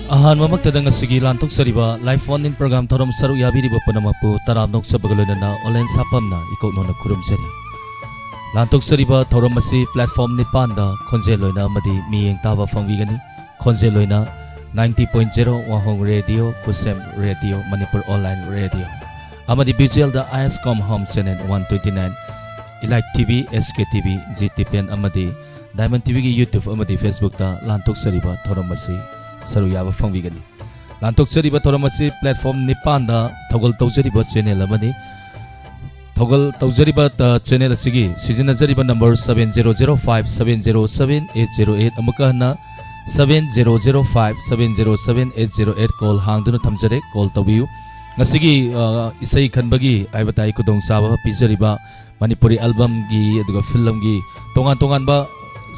Ahan mamagtadang asigi lantok sariba live phone in program thorom saru yabiriba punamapu tarabnok sabagalona online sapam na ikaw no nagkurum sari. Lantok sariba thorom masi platform nipanda konjeloina madi miyeng tawa fangwigani konjeloina 90.0 Wahong Radio Kusem Radio Manipur Online Radio. Amadi visual da ISCOM Home Channel 129 Elite TV SKTV GTPN amadi Diamond TV ki YouTube amadi Facebook da lantok sariba thorom masi saru yaba fangwigani lantok chariba thoramasi platform nipanda thogol tawjariba channel amani thogol tawjariba channel asigi sizinajariba number 7005707808 amaka na 7005707808 call hangduna thamjare call tawiu ngasigi isai khanbagi aibatai kudong saba pijariba manipuri album gi aduga film gi tongan tongan ba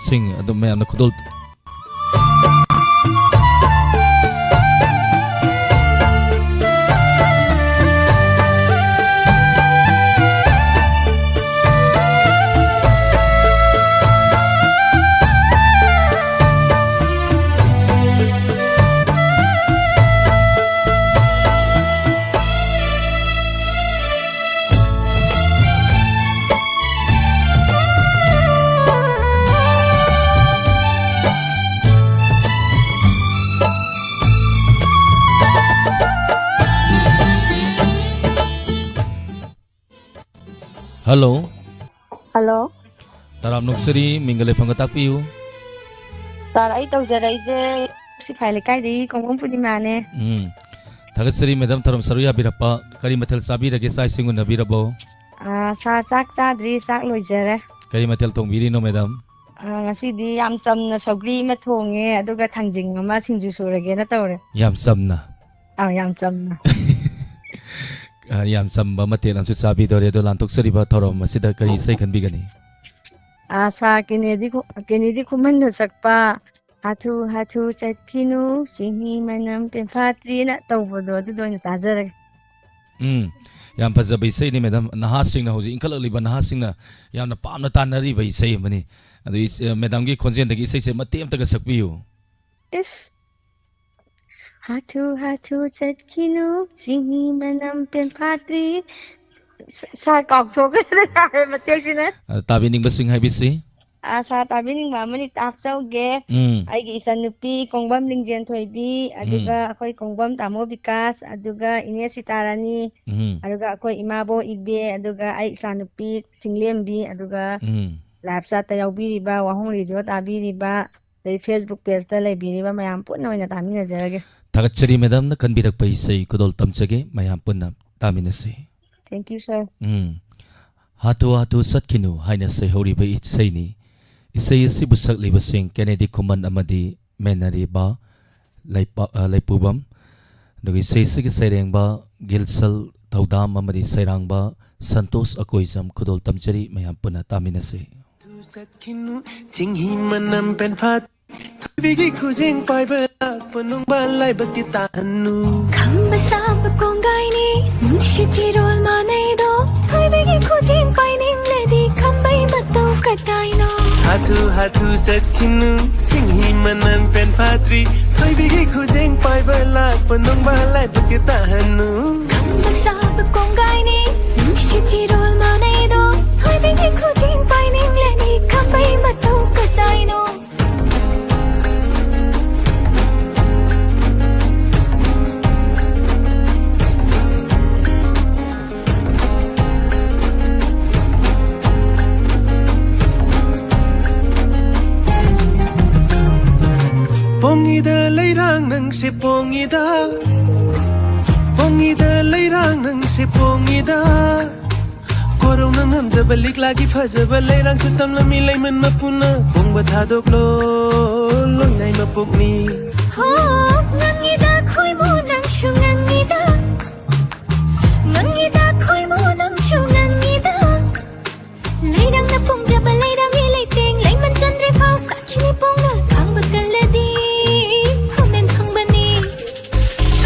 sing adum mayamna khudol Hello. Hello. Taram nuksari mingale fangatak piu. Tar ai tau jarai je si phai kai di kongkong puni mane. Thagat sari madam taram saruya birapa kari mathel sabi rage sai singun nabirabo. Sa sak dri sak loi jare. Kari mathel tong biri no madam. Ngasi di yam chamna sogri ma thonge aduga thangjing ma singju surage na tawre. Yam samna. Yam chamna. Yam samba mate lang su sabi dore do lantok sariba thorom masida kari sai khan bigani. Sa Kennedy kuman no sakpa hatu chatkinu singhi manam pen phatri na tawbodo du do na tajare. Yam pajabai sai ni madam naha sing na hoji inkal liba naha sing na yam na pam na tanari bai sai mani adu madam gi khonjen dagi sai se matem ta ga sakpiu. Yes. Hatu chatkinu singhi manam pen phatri sa kok so ke na ma te sina tabi ning basing hai bisi sa tabi ning ma mani tap chau ge ai gi san nupi kongbam lingjen thoibi aduga akoi kongbam tamo bikas aduga ine sitarani aduga akoi imabo ibe aduga ai san nupi singlembi aduga lapsa ta yaubiri ba wahong radio tabi riba dai Facebook page ta leibiri ba mayam punna oina tamina jarage Tagachari madam na kanbirak pa isay kudol tamsage mayam punna tamina si. Thank you sir. Hatu satkinu haina say hori ba isay ni isay si busak libasing Kennedy kuman amadi menari ba laipubam dogi isay sige sayrang ba gilsal taudam amadi sayrang ba santos akoy jam kudol tamchari mayam punna tamina si. Satkinu jinghi manam pen phat Bigi kujing pai belak penung balai betita hanu Kamba sab kongai ni mushi tirol manai do Thai bigi kujing pai ning ledi kambai matau katai no Hatu satkinu singhi manan pen patri Thai bigi kujing pai belak penung balai betita hanu Kamba sab kongai ni mushi tirol manai do Thai bigi kujing pai ning ledi kambai matau katai no Pongida leirang nang si pongida leirang nang si pongida Korong nang hamja balik lagi fajaba leirang sutam lami layman mapuna Pong batadok lo longnay mapukni Ho ngangida khoi mo nang shu ngangida khoi mo nang shu ngangida Leirang na pongja ba leirang ilayting layman chandri fao sakini pong na kang bagaladi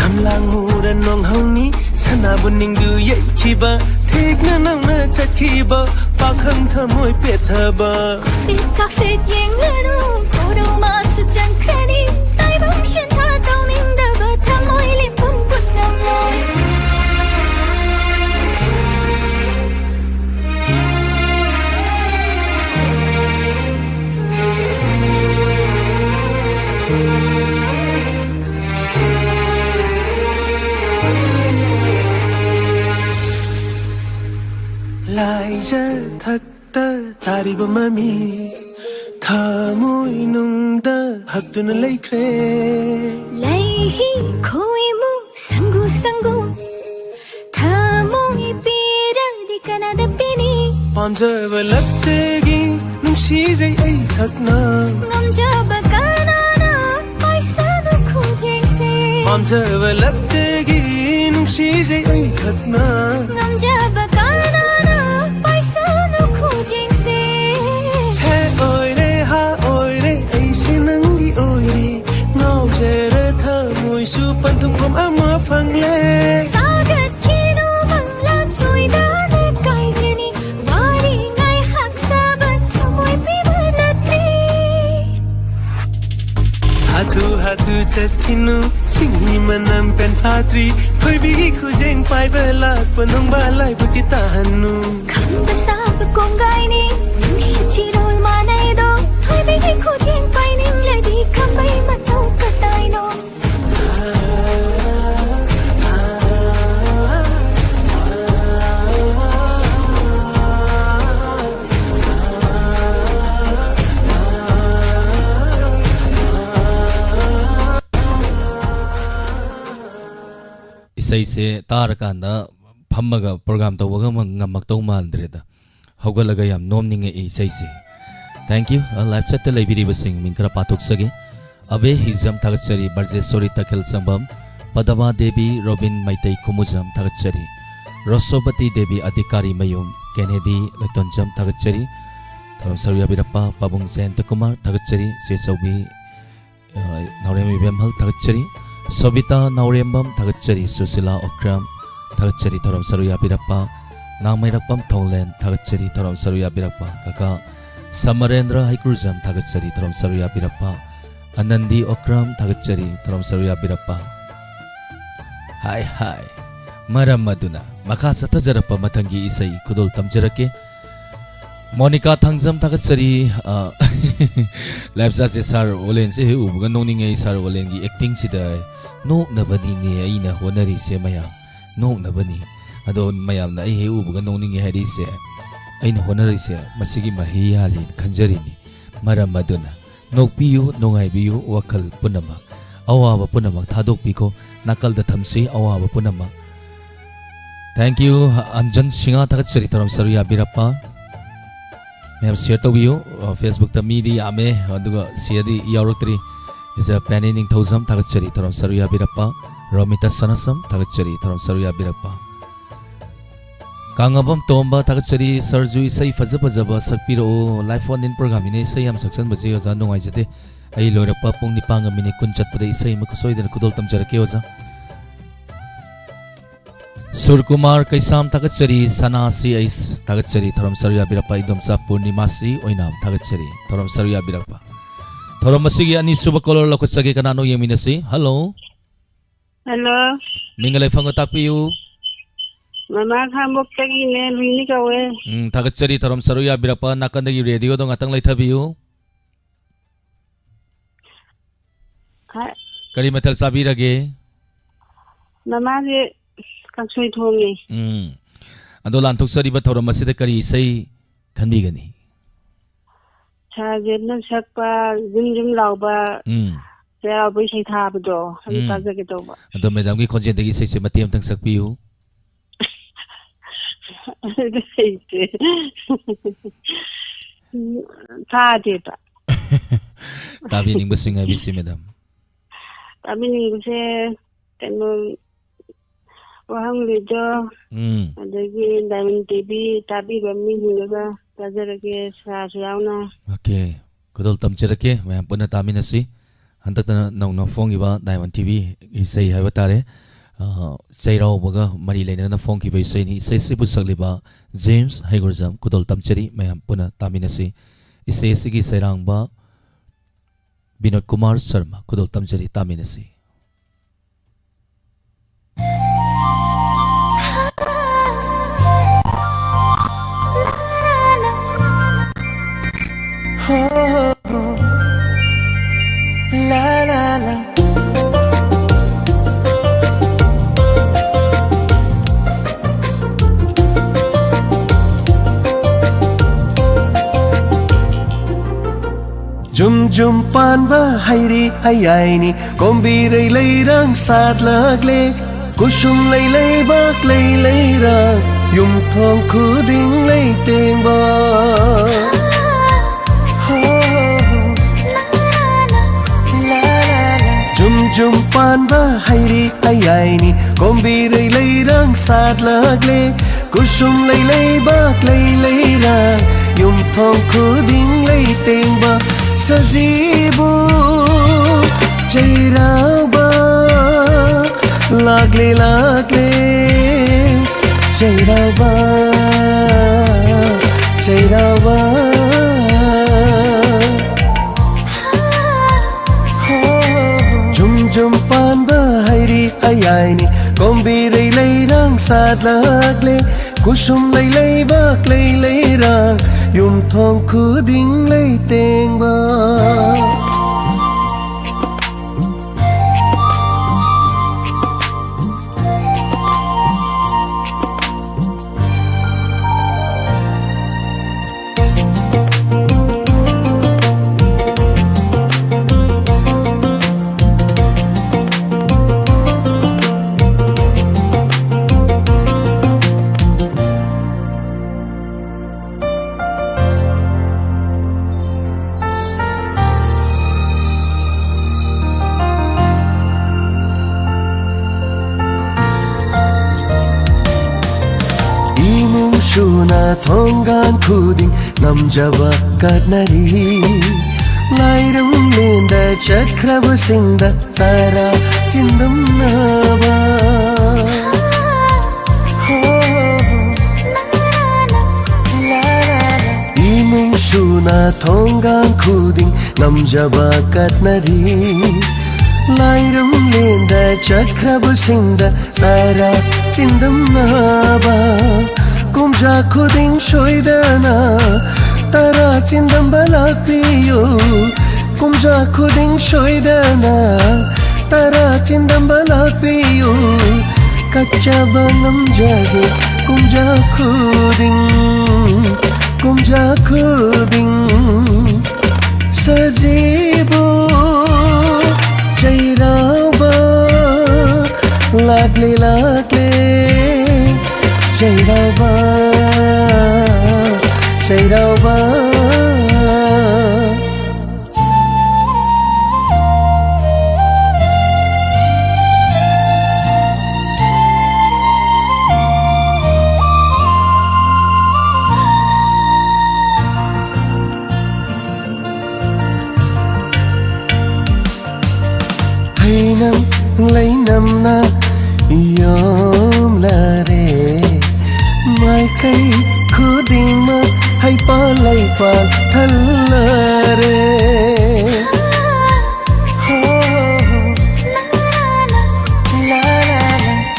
Samlang muran nong hauni sanabun ningdu yai kiba thik na nang na chat kiba pakhang thamoi pe thaba Fit ka fit yeng lanu koro ma su chan krani tai bang shin tha tao ning ꯃꯊꯛꯇ ꯇꯥꯔꯤꯕ ꯃꯃꯤ ꯊꯃꯣꯏꯅꯨꯡꯗ ꯍꯛꯇꯨꯅ ꯂꯩꯈ꯭ꯔꯦ ꯂꯩꯍꯤ ꯈꯣꯏꯃꯨ ꯁꯪꯒꯨ ꯁꯪꯒꯨ ꯊꯃꯣꯏ ꯄꯤꯔꯗꯤ ꯀꯅꯥꯗ ꯄꯤꯅꯤ ꯄꯥꯝꯖꯕ ꯂꯛꯇꯒꯤ ꯅꯨꯡꯁꯤꯖꯩ ꯑꯩꯈꯛꯅ ꯉꯝꯖꯕ ꯀꯅꯥꯅ ꯄꯩꯁꯥꯗ ꯈꯨꯖꯦꯡꯁꯦ ꯄꯥꯝꯖꯕ ꯂꯛꯇꯒꯤ ꯅꯨꯡꯁꯤꯖꯩ ꯑꯩꯈꯛꯅ ꯉꯝꯖꯕ ꯀꯅꯥꯅ ꯄꯩꯁꯥꯗ ꯈꯨꯖꯦꯡꯁꯦ ꯍꯦ ꯑꯣꯏꯔꯦ ꯍꯥ ꯑꯣꯏꯔꯦ ꯑꯩꯁꯦ ꯅꯪꯒꯤ ꯑꯣꯏꯔꯦ ꯉꯥꯎꯖꯔ ꯊꯃꯣꯏꯁꯨ ꯄꯟꯊꯨꯡꯐꯝ ꯑꯃ ꯐꯪꯂꯦ 사귑키노 망란 소이다네 까이제니 와리가이 학사반 터모이 피부나트리 하투 하투 ꯆꯠꯈꯤꯅꯨ ꯁꯤꯡꯍꯤ ꯃꯅꯝ ꯄꯦꯟꯐꯥꯇ꯭ꯔꯤ ꯊꯣꯏꯕꯤꯒꯤ ꯈꯨꯖꯦꯡ ꯄꯥꯏꯕ ꯂꯥꯛꯄ ꯅꯣꯡꯕ ꯂꯥꯏꯕꯨꯗꯤ ꯇꯥꯍꯟꯅꯨ 감바사브 공가이니 눈시치롤 마나이도 토이비기 코징 파이닝 레디 감바이 마토 까따이노 isai se tarakanda phammaga program tawga ngamaktaw mandreda hawgalaga yam nomninge isai se thank you live chat te leibiri basing minkara pathok sage abe hizam thagatsari barjesori takhel sambam padama devi robin maitai khumujam thagatsari rosobati devi adhikari mayum kennedy letonjam thagatsari tharam sarya birappa pabung jayanta kumar thagatsari se saubi nauremi bemhal thagatsari Sobita Naurembam Thagachari Susila Okram Thagachari Tharam Saruya Birappa Nangmairakpam Thonglen Thagachari Tharam Saruya Birappa Kaka Samarendra Haikrujam Thagachari Tharam Saruya Birappa Anandi Okram Thagachari Tharam Saruya Birappa Hi hi Maram Maduna Makha Satajarappa Matangi Isai Kudul Tamjarake Monica Thangjam Thagachari Live se sar olen se ubuga noningai sar olen gi acting sida nok na bani ne aina honari se maya nok na bani ado mayam na ai ubuga noningai hari se aina honari se masigi mahi halin khanjari ni maram maduna nok piyu nongai biyu wakal punama awaba punama thadok piko nakal da thamsi awaba punama thank you Anjan Singa Thagachari Tharam Saruya Birappa ma'am share तौबियो Facebook ता मीदी आमे अदुगा सियदी यावरक्तरी is a पैनिंग थौजम थागचरी थरम सरुया बिरप्पा रोमिता सनसम थागचरी थरम सरुया बिरप्पा कांगबम तोंबा थागचरी सरजु इसै फज फजबा सकपिरो लाइफ ऑन इन प्रोग्राम इने इसै हम सक्सन बजे ओजा नोंगाइ जते ai loirappa pung nipanga minute kun chatpada isai makusoi den kudol tamjarake oza Surkumar Kaisam Thagachari Sanasi Ais Thagachari Tharam Saruya Birappa Idomsa Purnimasi Oinam Thagachari Tharam Saruya Birappa Tharam Masigi Ani Suba Color Lokosage Kanano Yeminasi Hello Hello Ningalai Fango Takpiyu Mama Khambok Tagi Ne Luini Kawe Thagachari Tharam Saruya Birappa Nakandagi Radio Dong Atang Lai Thabiyu Kari Matal Sabirage Mama Je Kaksui Thomi Ado Lantok Sariba Tharam Masida Kari Isai Khanbigani Sajena Sakpa Jim Jim Lauba Saya Bai Sai Tha Bdo Ami Tajage Toba Ado Madam Gi Khonjen Dagi Sai Se Matiam Tang Sakpiyu Tha Deta Tabi Ning Basinga Bisi Madam Tabi Ning Se Teno Wahang Lido Adagi Diamond TV Tabi Bami Hinga Tajarage Sa Suyauna Okay Kudol Tamjarake Mayam Puna Taminasi Hantak Nong No Fong Iba Diamond TV Isai Havatare Sairao Baga Mari Lena Fong Kiba Isai Ni Isai Sibu Sagliba James Haigurjam Kudol Tamjari Mayam Puna Taminasi Isai Sigi Sairang Ba Binod Kumar Sharma Kudol Tamjari Taminasi La la la Jum panba hairi hayaini kombirai leirang sadlagle kusum lei bak lei rang yum thong khuding lei tengba Jum panba hairi hayaini kombirai leirang sadlagle kusum lei bak lei rang yum thong khuding lei tengba sajibu chairauba lagle chairauba Jum panba hairi hayaini kombirai leirang sadlagle kusum lei bak lei rang yum thong khuding lei tengba Shuna thongan khuding namjaba katnari Lairam lenda chakraba singda tara chindam naba Imum shuna thongan khuding namjaba katnari Lairam lenda chakraba singda tara chindam naba Kumja khuding shoidana tara chindam balakpiyo Kumja khuding shoidana tara chindam balakpiyo Kacha banam jage kumja khuding sajibu chairauba lagle chairauba Hainam leinam na yom lare Mai kai khuding ma hai pa lai pa thallare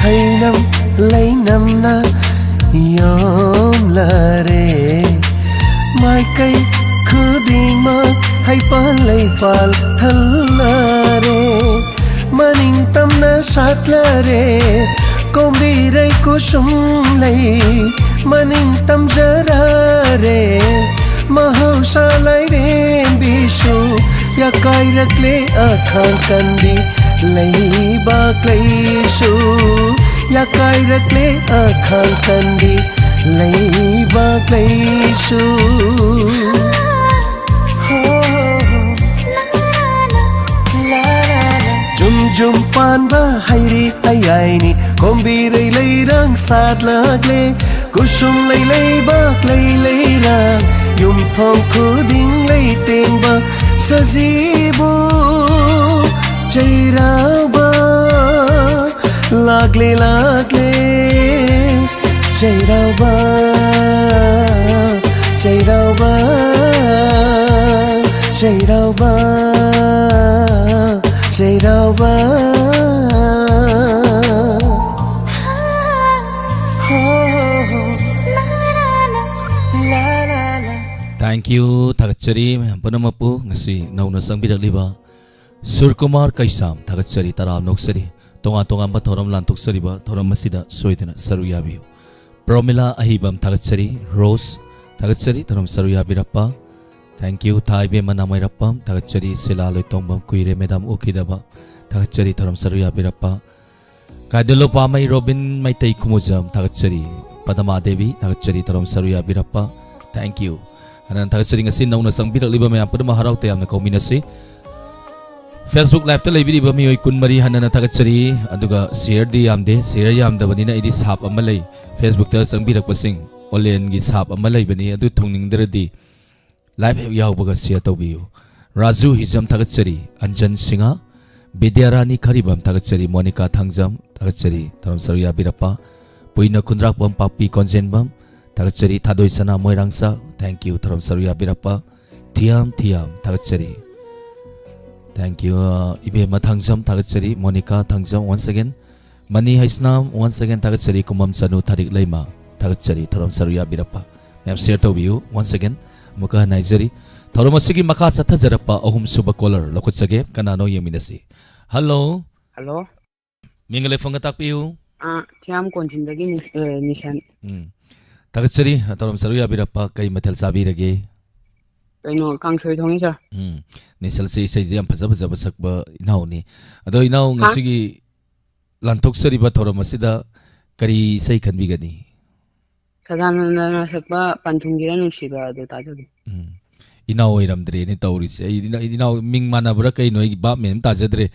Hainam leinam na yom lare Mai kai khuding ma hai pa lai pa thallare Maning tamna satlare kombirai kusum lei maning tam jarare mahausa lai ren bisu ya kai rakle akhang kandi lei bak lei su ya kai rakle akhang kandi lei bak lei su Jum panba hairi hayaini kombirai leirang sadlagle kusum lei bak lei rang yum thong khuding lei tengba sajibu chairauba lagle chairauba Thank you thakachari panamapu ngasi nauna sangbiraliba Surkumar Kaisam thakachari taram noksari tonga ba thoram lantoksari ba thoram masida soidana saruyabi Promila ahibam thakachari Rose thakachari thoram saruyabirappa Thank you Thai be manamai rappam tagachari silaloi tongbam kuire medam ukidaba tagachari thoram saruya birappa kadelo pamai Robin mai tai kumujam tagachari Padama Devi tagachari thoram saruya birappa thank you anan tagachari ngasin nauna sangbira liba mayam padama harau te amna kombinasi Facebook live ta lebi liba mioi kun mari hanana tagachari aduga share di yamde share yamda banina idi sap amalai Facebook ta sangbirak pasing online gi sap amalai bani adu thongning live yaw baga share tawbiyu Raju Hijam tagachari Anjan Singa Bidyarani Kharibam tagachari Monica Thangjam tagachari thoram saruya birappa Puina Kundrak bam papi konjenbam tagachari Thadoi Sana Moirangsa thank you thoram saruya birappa Thiam tagachari thank you Ibe Mathangjam tagachari Monica Thangjam once again Mani Haisnam once again tagachari Kumam Sanu Tharik Leima tagachari thoram saruya birappa ma'am share tawbiyu once again muka Nigeria thorom asigi maka chatha jarappa ahum suba caller lokutsage kanano yeminasi hello mingale phone tak piu thiam konjindagi nishan tagachari thorom saruya birappa kai mathel sabi rage kaino kangsoi thongi sa nisal sei jam phaja sakba inau ni ado inau ngasigi lantok sariba thorom asida kari sei khanbi gani sadana sakba panthungira nusiba ado tajo inau iramdre ni tawrise inau ming manabra kai noi ba mem tajadre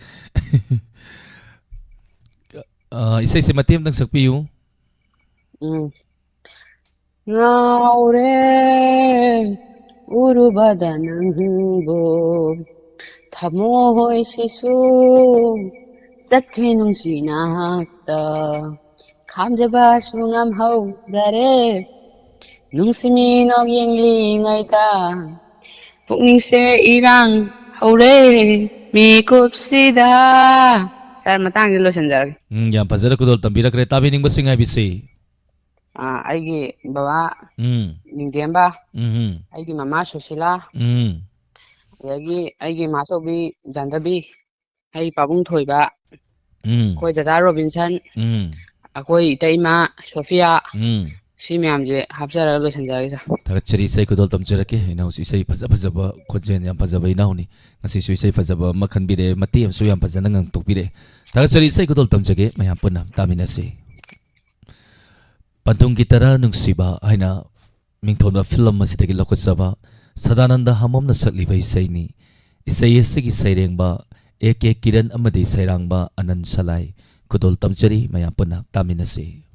isai se matem tang sakpiu naure urubadanangbo thamoi sisu sakhe nungsinakta khamjaba sungam hau dare nungsimi nok yengli ngaita pukningse irang haure mi kupsida sar matang lo sanjar ya pazara kudol tambira kre tabi ning basinga bisi aigi baba ningdemba aigi mama Susila yagi aigi masobi jandabi ai pabung thoiba koi dada Robinson akoi itaima Sofia si myam je hapsara lo sanjari sa tagachari sai kudol tamjarake inau si sai phaja ba khojen yam phaja ba inau ni ngasi sui sai phaja ba makhan bire mati am su yam phaja nang tok bire tagachari sai kudol tamjage mayam punam taminasi pantung gitara nungsiba haina mingthona film asidagi lokotsaba Sadananda hamomna sakliba isai ni isai esigi sairengba eke kiran amadi sairangba Anand Salai kudol tamjari mayam punam taminasi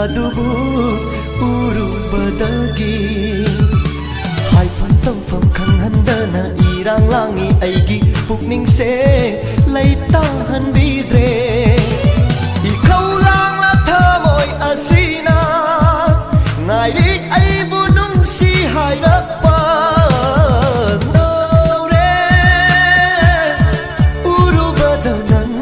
adubu urubadagi hai pantang pham khang handana irang langi aigi pukning se laita han bidre I khaulang la thamoi asina ngai ri ai bunung si hai rakpa naure urubadanang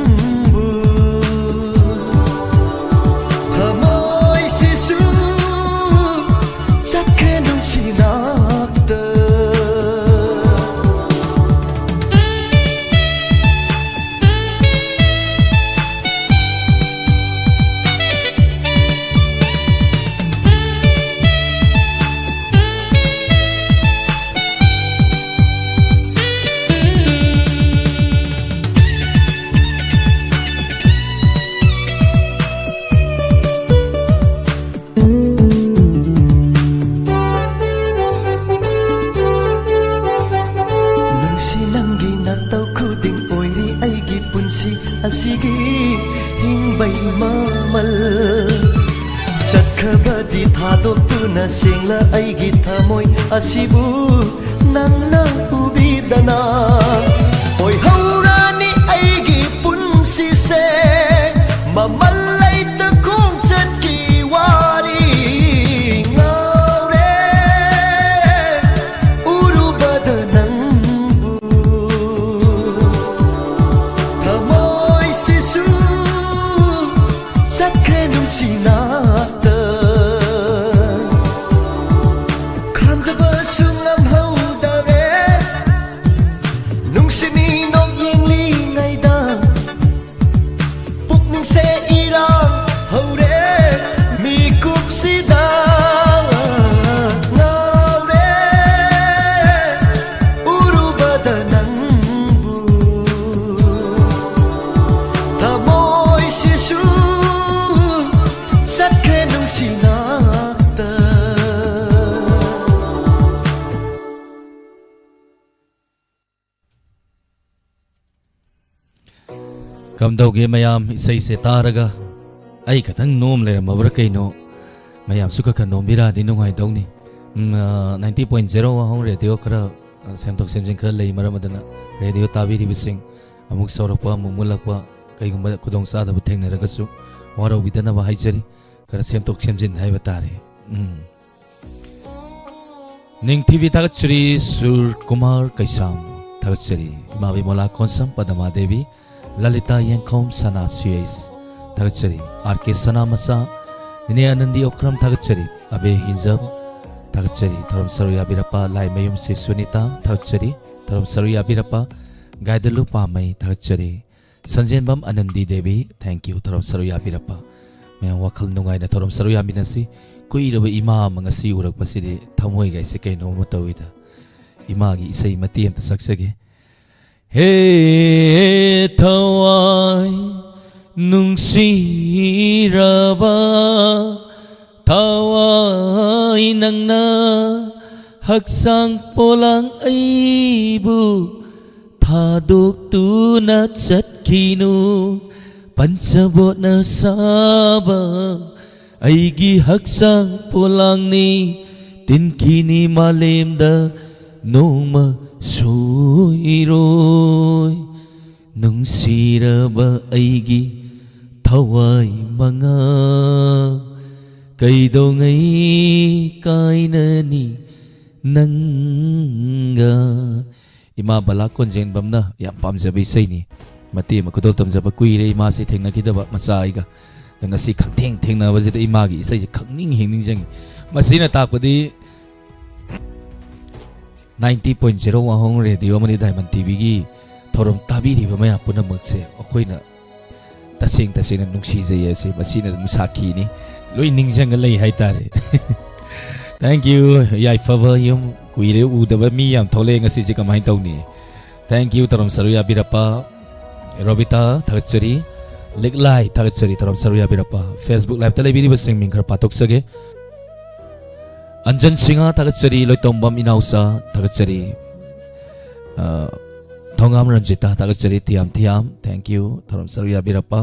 ꯆꯠꯈ꯭ꯔꯕꯗꯤ ꯊꯥꯗꯣꯛꯇꯨꯅ ꯁꯦꯡꯂ ꯑꯩꯒꯤ ꯊꯃꯣꯏ ꯑꯁꯤꯕꯨ ꯅꯪꯅ ꯎꯕꯤꯗꯅ ꯑꯣꯏꯍꯧꯔꯅꯤ ꯑꯩꯒꯤ ꯄꯨꯟꯁꯤꯁꯦ ꯃꯃꯜ ꯂꯩꯇ ꯈꯣꯡꯆꯠꯀꯤ ꯋꯥꯔꯤ ꯉꯥꯎꯔꯦ ꯎꯔꯨꯕꯗ ꯅꯪꯕꯨ ꯊꯃꯣꯏꯁꯤꯁꯨ ꯆꯠꯈ꯭ꯔꯦ ꯅꯨꯡꯁꯤꯅꯥꯛꯇ ꯈꯟꯊꯕꯁꯨ ꯉꯝꯍꯧꯗꯔꯦ ꯅꯨꯡꯁꯤꯃꯤ ꯅꯣꯛ ꯌꯦꯡꯂꯤꯉꯩꯗ ꯄꯨꯛꯅꯤꯡꯁꯦ ꯏꯔꯥꯡ ꯍꯧꯔꯦ ꯃꯤꯀꯨꯞꯁꯤꯗ ꯉꯥꯎꯔꯦ ꯎꯔꯨꯕꯗ ꯅꯪꯕꯨ ꯊꯃꯣꯏꯁꯤꯁꯨ ꯆꯠꯈ꯭ꯔꯦ ꯅꯨꯡꯁꯤꯅꯥꯛꯇ ꯀꯝꯗꯧꯒꯦ ꯃꯌꯥꯝ ꯏꯁꯩꯁꯦ ꯇꯥꯔꯒ ꯑꯩ ꯈꯇꯪ ꯅꯣꯝ ꯂꯩꯔꯝꯃꯕ꯭ꯔꯥ ꯀꯩꯅꯣ ꯃꯌꯥꯝꯁꯨ ꯈꯔ ꯅꯣꯝꯕꯤꯔꯛꯑꯗꯤ ꯅꯨꯡꯉꯥꯏꯗꯧꯅꯤ 90.0 ꯋꯥꯍꯣꯡ ꯔꯦꯗꯤꯑꯣ ꯈꯔ ꯁꯦꯝꯗꯣꯛ ꯁꯦꯝꯖꯤꯟ ꯈꯔ ꯂꯩ ꯃꯔꯝ ꯑꯗꯨꯅ ꯔꯦꯗꯤꯑꯣ ꯇꯥꯕꯤꯔꯤꯕꯁꯤꯡ ꯑꯃꯨꯛ ꯁꯧꯔꯛꯄ ꯑꯃꯨꯛ ꯃꯨꯜꯂꯛꯄ ꯀꯩꯒꯨꯝꯕ ꯈꯨꯗꯣꯡꯆꯥꯗꯕ ꯊꯦꯡꯅꯔꯒꯁꯨ ꯋꯥꯔꯧꯕꯤꯗꯅꯕ ꯍꯥꯏꯖꯔꯤ ꯈꯔ ꯁꯦꯝꯗꯣꯛ ꯁꯦꯝꯖꯤꯟ ꯍꯥꯏꯕ ꯇꯥꯔꯦ ꯅꯤꯡꯊꯤꯕꯤ ꯊꯥꯒꯠꯆꯔꯤ ꯁꯨꯔ ꯀꯨꯃꯥꯔ ꯀꯩꯁꯥꯝ ꯊꯥꯒꯠꯆꯔꯤ ꯏꯃꯥ ꯕꯤꯃꯣꯂꯥ ꯈꯣꯟꯁꯝ ꯄꯗꯃꯥ ꯗꯦꯕꯤ ꯂꯂꯤता येंखोम सना सुयेस थगचरी आरके सना मसा निने आनंदी ओक्रम थगचरी अबे हिंजब थगचरी थरम सरुया बिरपा लाइमयुम से सुनीता थगचरी थरम सरुया बिरपा गायदलु पामई थगचरी संजेनबम आनंदी देवी थैंक यू थरम सरुया बिरपा मैं वखल नुंगाइना थरम सरुया बिनसी कुइरब इमा मंगसी उरकपसिदि थमोय गाइसे कैनो मतौइदा इमागी इसै मति अमत सक्सगे हे थवाई नुंसीरबा थवाई नंगना हक्सांग पोलांग अइबु थादोक्तुना चटखिनु पंचबोटना साबा अइगी हक्सांग पोलांगनी तिनखिनी मालेमदा नोमा सोइरोय नुंसीरबा अइगी थवाई मंगा कैदोंगै काइननी नंगा इमा बला कोंजेन बमना याम पामजब इसैनी मते मखुदो तमजब कुइरे इमा से थेंगनखिदबा मचा आइगा ngasi khangtheng thengnabajida imagi isai je khangning hingning jangi masina takpadi 90.0 wahong radio mani diamond tv gi thorom tabiri ba maya puna makse akoina tasing tasing nungsi jai ase masina musaki ni loi ningjang lei hai tare thank you yai favor yum kuire udaba mi yam thole ngasi je kamai tawni thank you thorom saruya birapa robita thagchari liklai thagchari thorom saruya birapa facebook live ta lebiri basing ming khar patok sage Anjan Singh थगचरी लोइतोंबम इनाउसा थगचरी थोंगाम रंजिता थगचरी Thiyam Thiyam thank you थरम सरुया बिरप्पा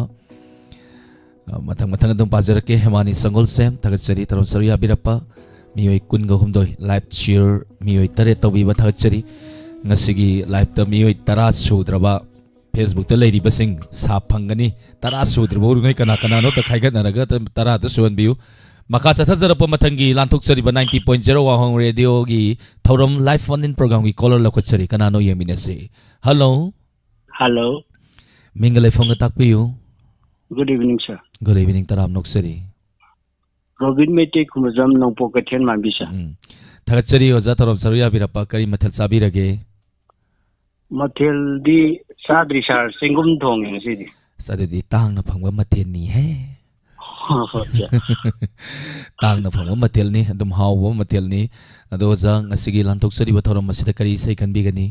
मथंग मथंग दम पाजरके हेमानी संगोल सेम थगचरी थरम सरुया बिरप्पा मियोय कुनगा हुमदोय लाइव शेयर मियोय तरे तौबीबा थगचरी ngasiगी लाइव त मियोय तरा सुद्रबा फेसबुक त लेरी बसिंग सा फंगनी तरा सुद्रबो रुngay kana kana no ta khaigat naraga तरा त सुवन बियु मखा चथजरप मथंगी लांथोक्सरिबा 90.0 वाहंग रेडियो की थौरम लाइव फोन इन प्रोग्राम की कॉलर लखोचरी कनानो यमिनसे हेलो हेलो मिंगले फोंग ताकपियु good evening sir good evening तराम नोक्सरी रोबिन मेटे कुमजम नोंपो कथेन माबिसा थगचरी ओजा थौरम सरुया बिरपा करी मथल साबिरगे मथेल दी साद्री सार सिंगुम थोंग ngasi सदुदी तांग न फंगबा मथेल नि है तांग न फंगबा मथेल नि अदुम हावबा मथेल नि अदो ओजा ngasi लांथोक्सरिबा थौरम मसिदा करी सै खनबिगनी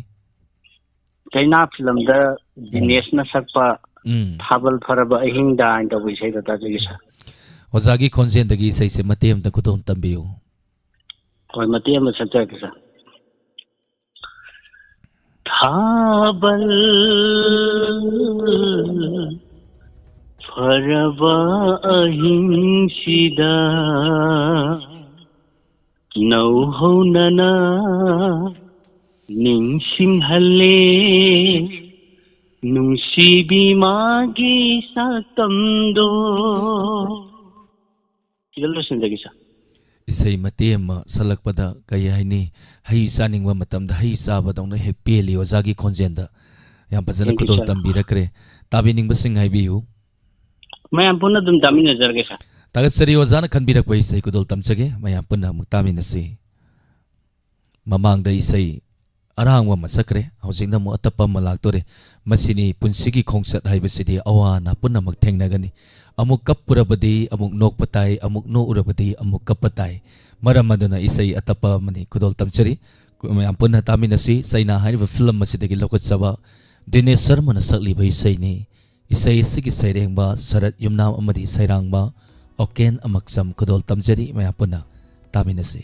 चाइना फिल्म दा दिनेश न सकपा थाबल फरबा अहिंदा इन द विषय दा जगी सा ओजागी खोंजेन दगी सै से मतेम त कुतोम तंबियो कोई मतेम सच्चा के सा थाबल फरबा अहिंसिदा नौहौनना निंसिंहले नुंसीबी मागी सातमदो किलो सिंदगी सा isai mate ma salakpada kaya haini hai saningwa matamda hai sabadongna he peli ozagi khonjenda yam pazana Thank you, kudol sir. tambirakre tabining basing hai biu मैं पुनः तुम दामी नजर के साथ tagat sari ozana khanbirak bai sai kudol tamchage mayam punna muktamin asi mamangda isai arangwa masakre haujingna mo atapa malaktore masini punsigi khongsat haibasidi awana punna mak thengnagani amuk kappurabadi amuk nokpatai amuk no urabadi amuk kappatai maram aduna isai atapa mani kudol tamchari mayam punna taminasi saina haiba film masidagi lokot saba Dinesh Sharma na sakli bai sai ni isai sigi sairengba sarat yumnam amadi sairangba oken amaksam kudol tamjari mayam punna taminasi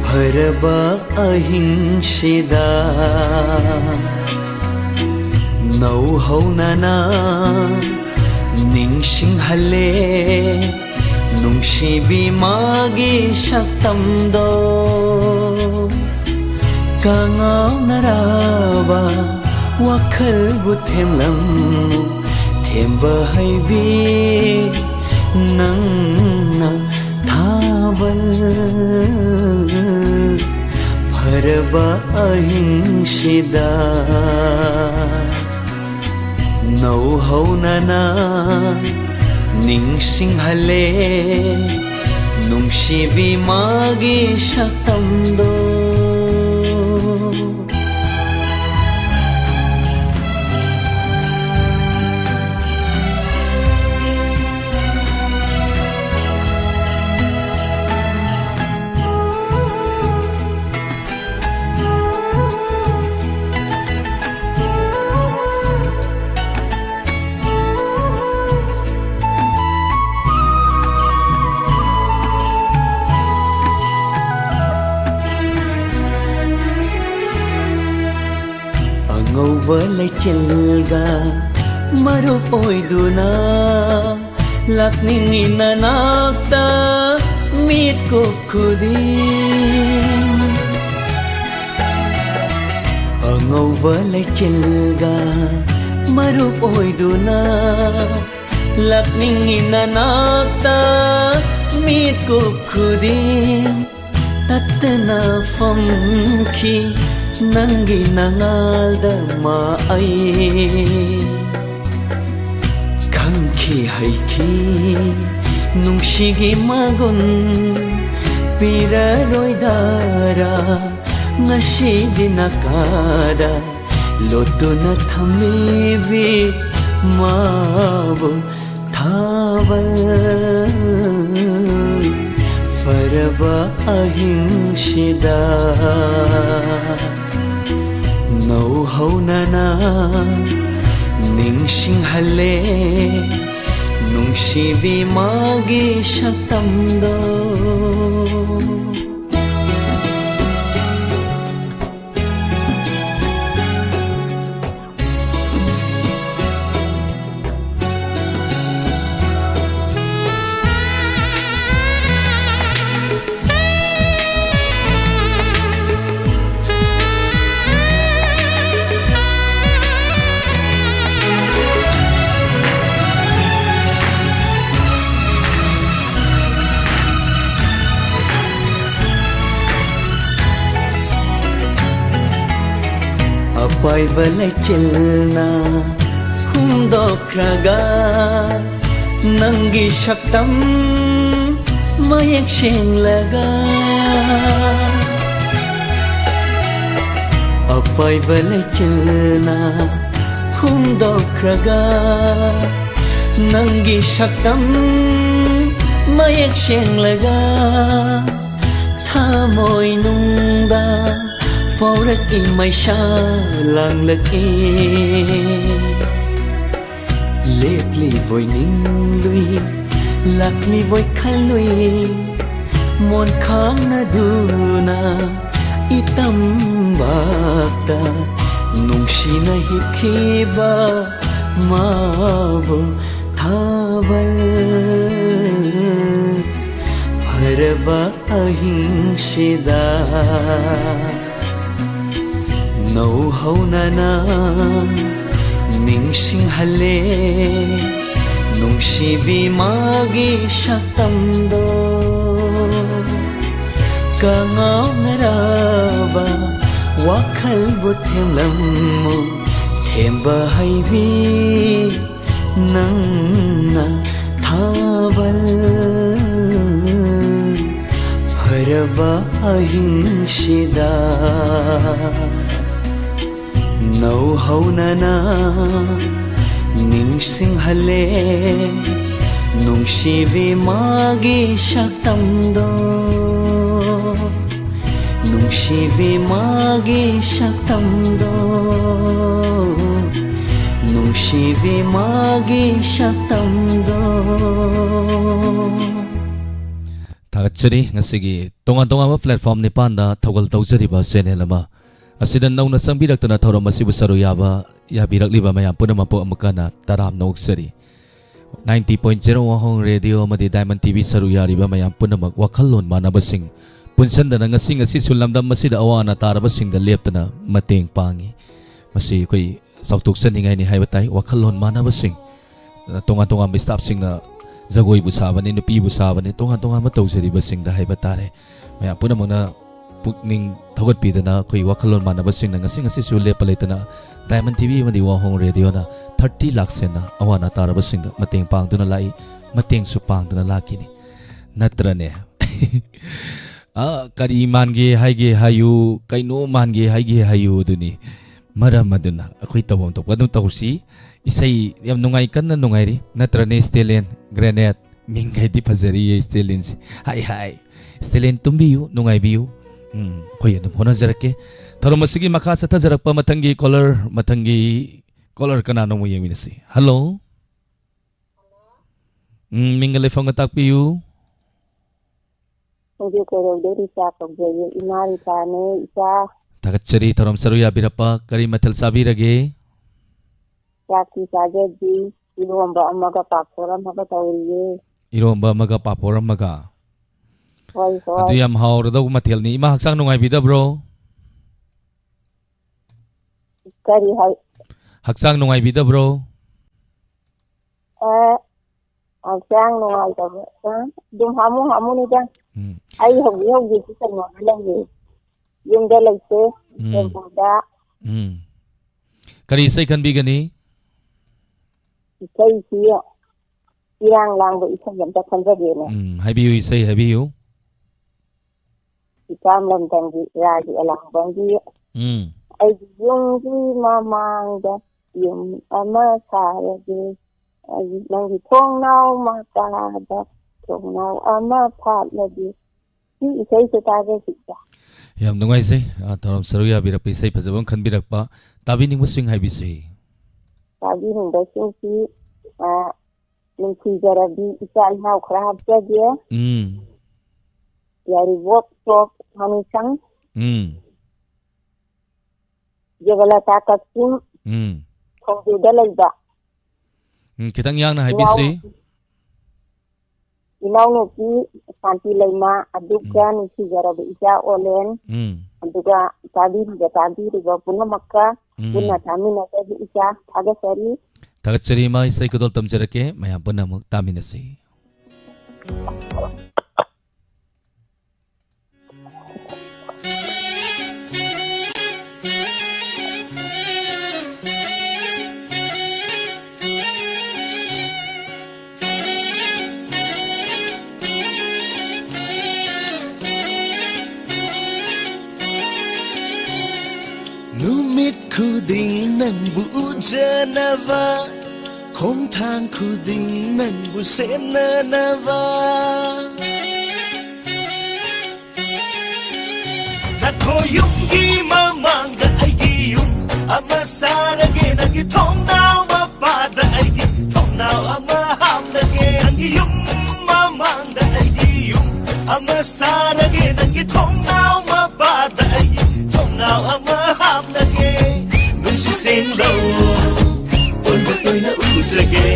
फरबा अहिंसिदा नौहौनना निंसिंहले नुंसीबी मागी सातमदो कांगावनाराबा वाखलबु थेमलामु थेमबा हाइबि नंगना थावल फरबा अहिंसिदा नौहौनना निंसिंहले नुंसीबी मागी सातमदो Walay chilga marup oiduna lakning inanakta mit ko kudin angaw walay chilga marup oiduna lakning inanakta mit ko kudin tatna famki Nangi nangalda maay Kangki haiki Nungsigi magun Piraroy dara Ngasi dinakada Loto na thamibi Mabo Thawal Faraba ahingsida Nauhawnana Ningsinghale Nungsibi magi satamdo Apai balai chilna humdokraga Nangi shaktam mayak shenglaga Apai balai chilna ꯐꯣꯡꯗꯣꯛꯈ꯭ꯔꯒ ꯅꯪꯒꯤ ꯁꯛꯇꯝ ꯃꯌꯦꯛ ꯁꯦꯡꯂꯒ ꯊꯃꯣꯏꯅꯨꯡꯗ ꯐꯥꯎꯔꯛꯏ ꯃꯩꯁꯥ ꯂꯥꯡꯂꯛꯏ ꯂꯦꯞꯂꯤꯕꯣꯏ ꯅꯤꯡꯂꯨꯏ ꯂꯥꯛꯂꯤꯕꯣꯏ ꯈꯜꯂꯨꯏ ꯃꯣꯟ ꯈꯥꯡꯅꯗꯨꯅ 이땀박다 농시나 힙히바 마보 타발 바라바 아힘시다 노하우나나 ningsinghal래 농시비 마기 샥담도 Kangawnaraba wakhalbu themlammu themba haibi nangna thabal haraba ahingshida nauhaunana ningsinghalle nungsibi magi shaktamdo nungsibi magi shaktamdo nungsibi magi shaktamdo Tagachari ngasigi tonga platform ni panda tawgal tawjari ba senelama asida nauna sambiraktana thoram asibu saru yaba yabirakliba mayam punamapo amukana taram nauksari 90.0 Wahong Radio Madi Diamond TV saru yariba mayam punamak wakhallon manabasing punsandana ngasing asi sulamdam masida awana tarabasing da leptana mateng pangi masi koi sautuk saningai ni haibatai wakhallon manabasing tonga mi staff sing na jagoi bu sabani nupi bu sabani tonga matawjari basing da haibatare mayam punamak na pukning thogot pidana koi wakhallon manabasing na ngasing asi su lepalaitana Diamond TV Madi Wahong Radio na 30 lakh sena awana tarabasing da mateng pangduna lai mateng su pangduna lakini natrane kari mangi haige hayu kaino mangi haige hayu duni maram maduna akoi tabom to padum tawsi isai yam nungai kan na nungai ri natrane stelen granite mingai di phajari stelen si hai stelen tumbiyu nungai biyu koi anum hona jarake tharo masigi makha satha jarakpa matangi caller kana no mu yeminasi hello mingale phone tak piu Hindi ko rin diri sa pagbayo inari tane isa Tagachari thoram saru yabirapa kari mathal sabirage yaki sajeji iromba amaga papora maga tawriye iromba maga papora maga hoi adu yam hawrada mathel ni ima haksang nungai bida bro kari hai haksang nungai bida bro haksang nungai tabe dum hamu ni jang ai hogi ci sen mo langi yung da laite tempoda kari sai kan bigani sai siya irang lang bo isa yam ta khanja de ne habiyu sai habiyu ikam lam tangi raji alang bangi ai yung di mamang da yung ama sare de ai nang di thong nau ma ta da thong nau ama phat la di si isai se ta ge sikya yam nungai sai thoram saru yabirapi sai phajabam khanbirakpa tabining musing haibi sai tabi ning da si ning khi jarabi isal hau khrab ja dia yari workshop hani sang jagala takasim khong du da laiba kitang yang na haibi sai inaw no ki santi laima aduga ni khi jarabi isa olen aduga tabi ri punna makka punna thami na tabi isa aga sari Tagachari mai sai kodol tamjarake mayam punamuk taminasi Numit khuding nang bu janava khom thang khuding nang bu senanava Nako yung gi mamanga ay gi yung ama sarage nang itong now mapada ay gi tong now ama hamlage nang yung mamanga ay gi yung ama sarage nang itong now mapada ay gi tong now ama hamlage nung si sing low punda toy na ujage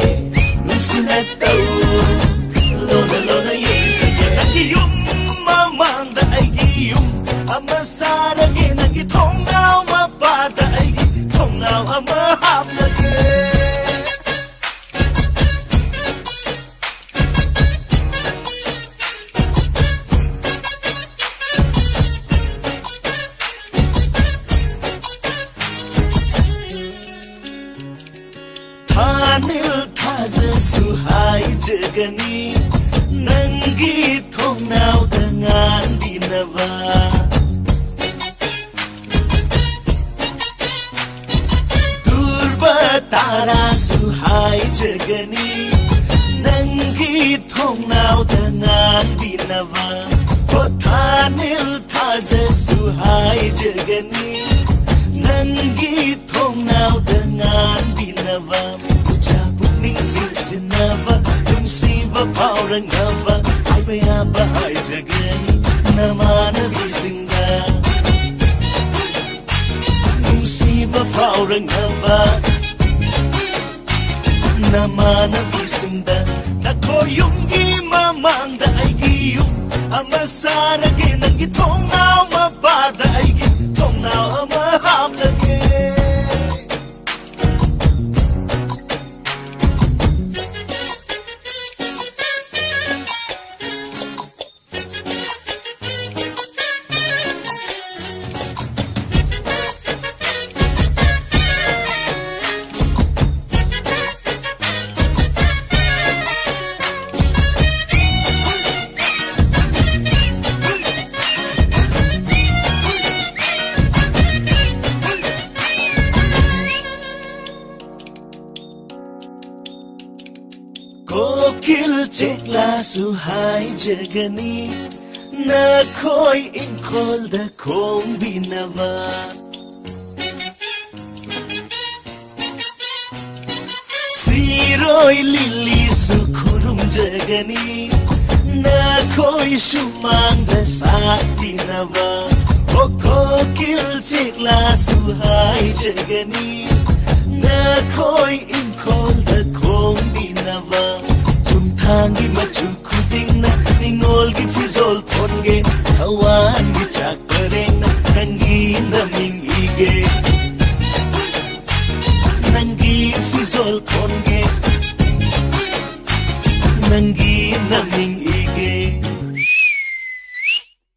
nung sinataw lona yejage nang yung mamanga ay gi yung ama sarage nang itong now mapada ay gi tong now ama hamlage Thanil thaza suhai jagani nangi thong now dangan dinava Durba tara suhai jagani nangi thong now dangan dinava Thanil thaza suhai jagani nangi thong now dangan dinava Puning sinsinava Nungsiva paurangava Ay bayaba ay jagani Namana visinga Nungsiva paurangava Namana visinga Nako yung imamanda ay giyong Amasarage nang itong now mabada ay gitong now amahamlage Kokil chekla suhai jagani na khoi inkol da khom binava Siroi lili sukhurum jagani na khoi shumang da satinava Kokil chekla suhai jagani na khoi inkol da khom binava Sumthangi machu khuding na ningol gi fizol thonge Hawan gi chak pareng na nangi naming ige Nangi fizol thonge Nangi naming ige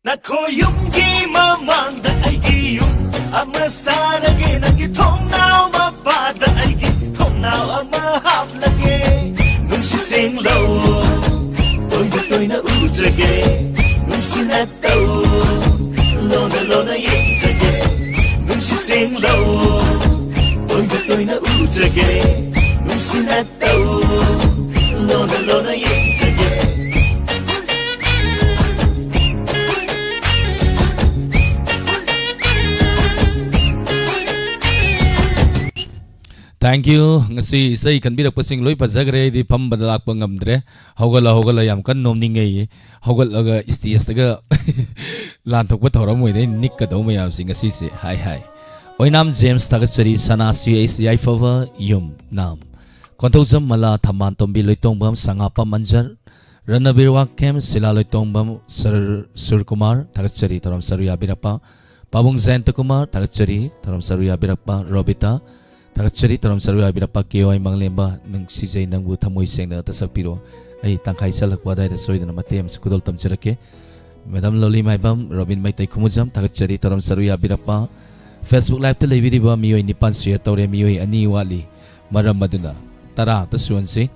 Nako yung gi mamanda ay gi yung Amasarage nangi thong now mabada ay gi thong now amahaplage Nung si sing low Toy na ujage Nung sinataw Lona yejage Nung si sing low Toy na ujage Nung sinataw Lona yejage Thank you. Ngasi isay kanbirak pasing loy pazagre di pambadalak pangamdre. Hogala yam kan nomningai. Hogalaga istias taga lantok pathoram moide nik ka do mayam sing ngasi se. Hi. Oinam James tagasari sanasi ACI fava yum nam. Kontozam mala thaman tombi loitong bam sangapa manjar. Ranabirwa kem sila loitong bam Sir Kumar tagasari taram saruya birapa. Pabung Zainta Kumar tagasari taram saruya birapa Robita. Takachari taram saruya birapa kyo ay manglemba ng sijay nang butamoy seng na tasapiro ay tangkay sa lakwaday da soy na matayam sa kudol tamcharake Madam Loli Maibam Robin Maitay Kumujam takachari taram saruya birapa Facebook live talay biriba miyoy nipan share tawre miyoy ani wali maram maduna tara tasuan si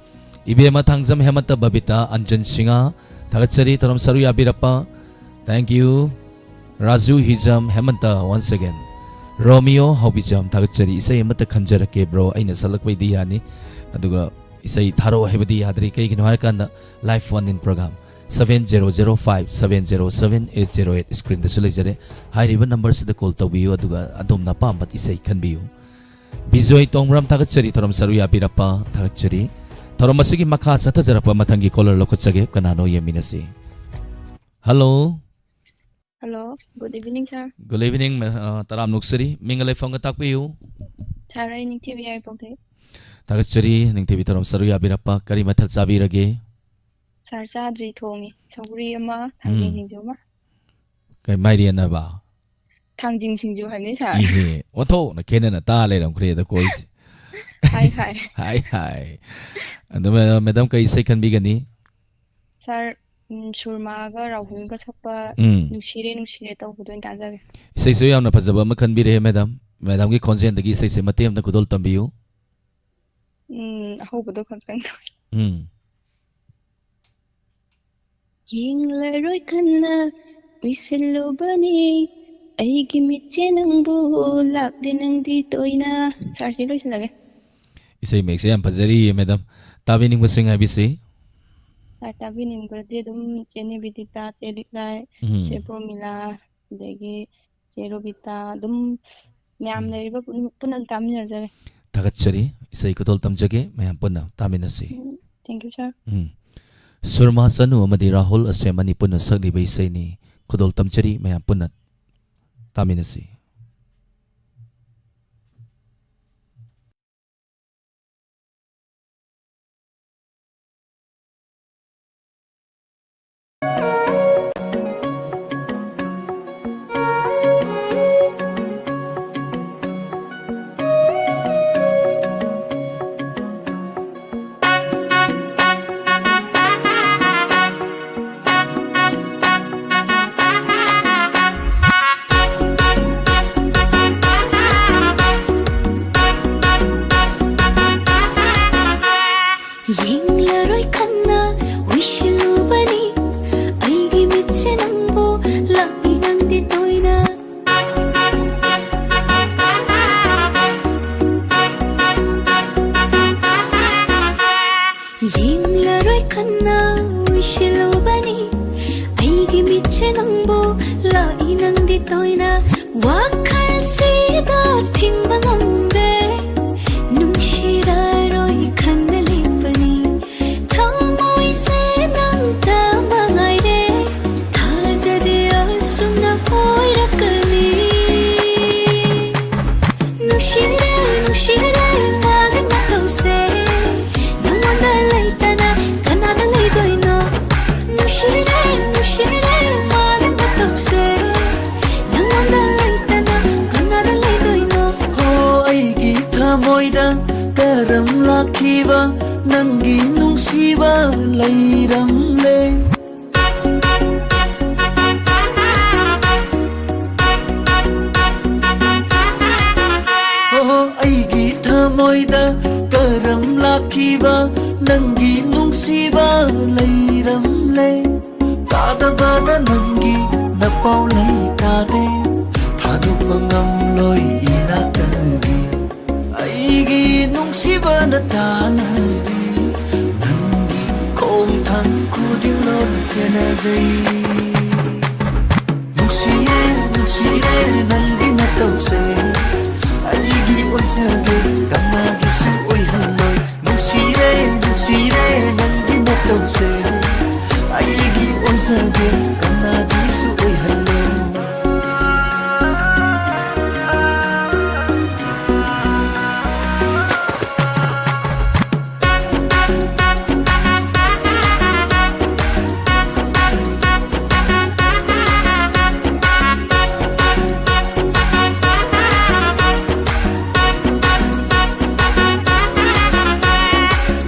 ibe matangjam hemanta babita Anjan Singa takachari taram saruya birapa thank you Raju Hijam Hemanta once again Romeo Hobijam Tagachari Isai Mata Kanjarake bro Aina Salakwaidi Yani Aduga Isai Tharo Hebadi Hadri Kay Kinharkanda Live One in Program 7005-707-808 Screen the Sulizare High River numbers the call to view Aduga Adom Napam but Isai can be you Bizoy Tongram Tagachari Toram Saruya Birapa Tagachari Toromasigi Maka Satazarapa Matangi Color Lokotsage Kanano Yaminasi Hello Hello, good evening, sir. Good evening, Taram Nuksari. Mingalay Fonga Takwiyu. Tara ini TV ay pogte. Tagachari, Ning TV Taram Saruya Birapa, Karimatal Sabirage. Sarsa dri thongi. Sauri ama thangjing singju ma. Kay Mariana ba? Thangjing singju hani sir. Ihe, oto na kena na ta le ram create the cois. Hi hi. Hi hi. And madam kay isay kan bigani. Sir, surma ga rahul ga sakpa nushire tawbudo in kanjage. Isay so yam na pazaba makan bire madam. Madam ki consent dagi isay se matem na kudol tambiyo. Hobudo khaktang. Yinglaroi kanna wisillo bani aigi mitche nangbu lakde nangdi toina. Sir, silo isilage. Isay make say am pazari madam. Tabi ning masing abisi. Sir, tabi nimgade dum chene bidita chelitla che promila degi cherobita dum myam leriba punan tamina jare. Tagachari isay kudol tamjage mayam punna taminasi. Thank you, sir. Surma Sanu amadi Rahul asemani punna sagliba isay ni kudol tamchari mayam punna taminasi. Yinglaroi kanna wishilu bani aigi mitche nangbu lakdi nangdi toina. Yinglaroi kanna wishilu bani aigi mitche nangbu lakdi nangdi toina. Wakal sida thingba ngamde nungshiraroi kanna lepani. Thamoi se nang tamangaide thajade asumna koirakani. Nushire nushire magna tause namanda laitana kanada laidoino. Nushire nushire magna tause namanda laitana kanada laidoino. Oh aigi thamoida karam lakhiba nangi nungsiba leiramle. Oh aigi thamoida karam lakhiba nangi nungsiba leiramle. Tadabada nangi napau lei tade thadupa ngamloi inakagi. Aigi nungsiba na tanari nangi kong thang kuding lo na senazai. Nuksire nangi na tause aigi oisage kamagi su oihanoi. Nuksire nangi na tause aigi oisage kamagi su oihanoi.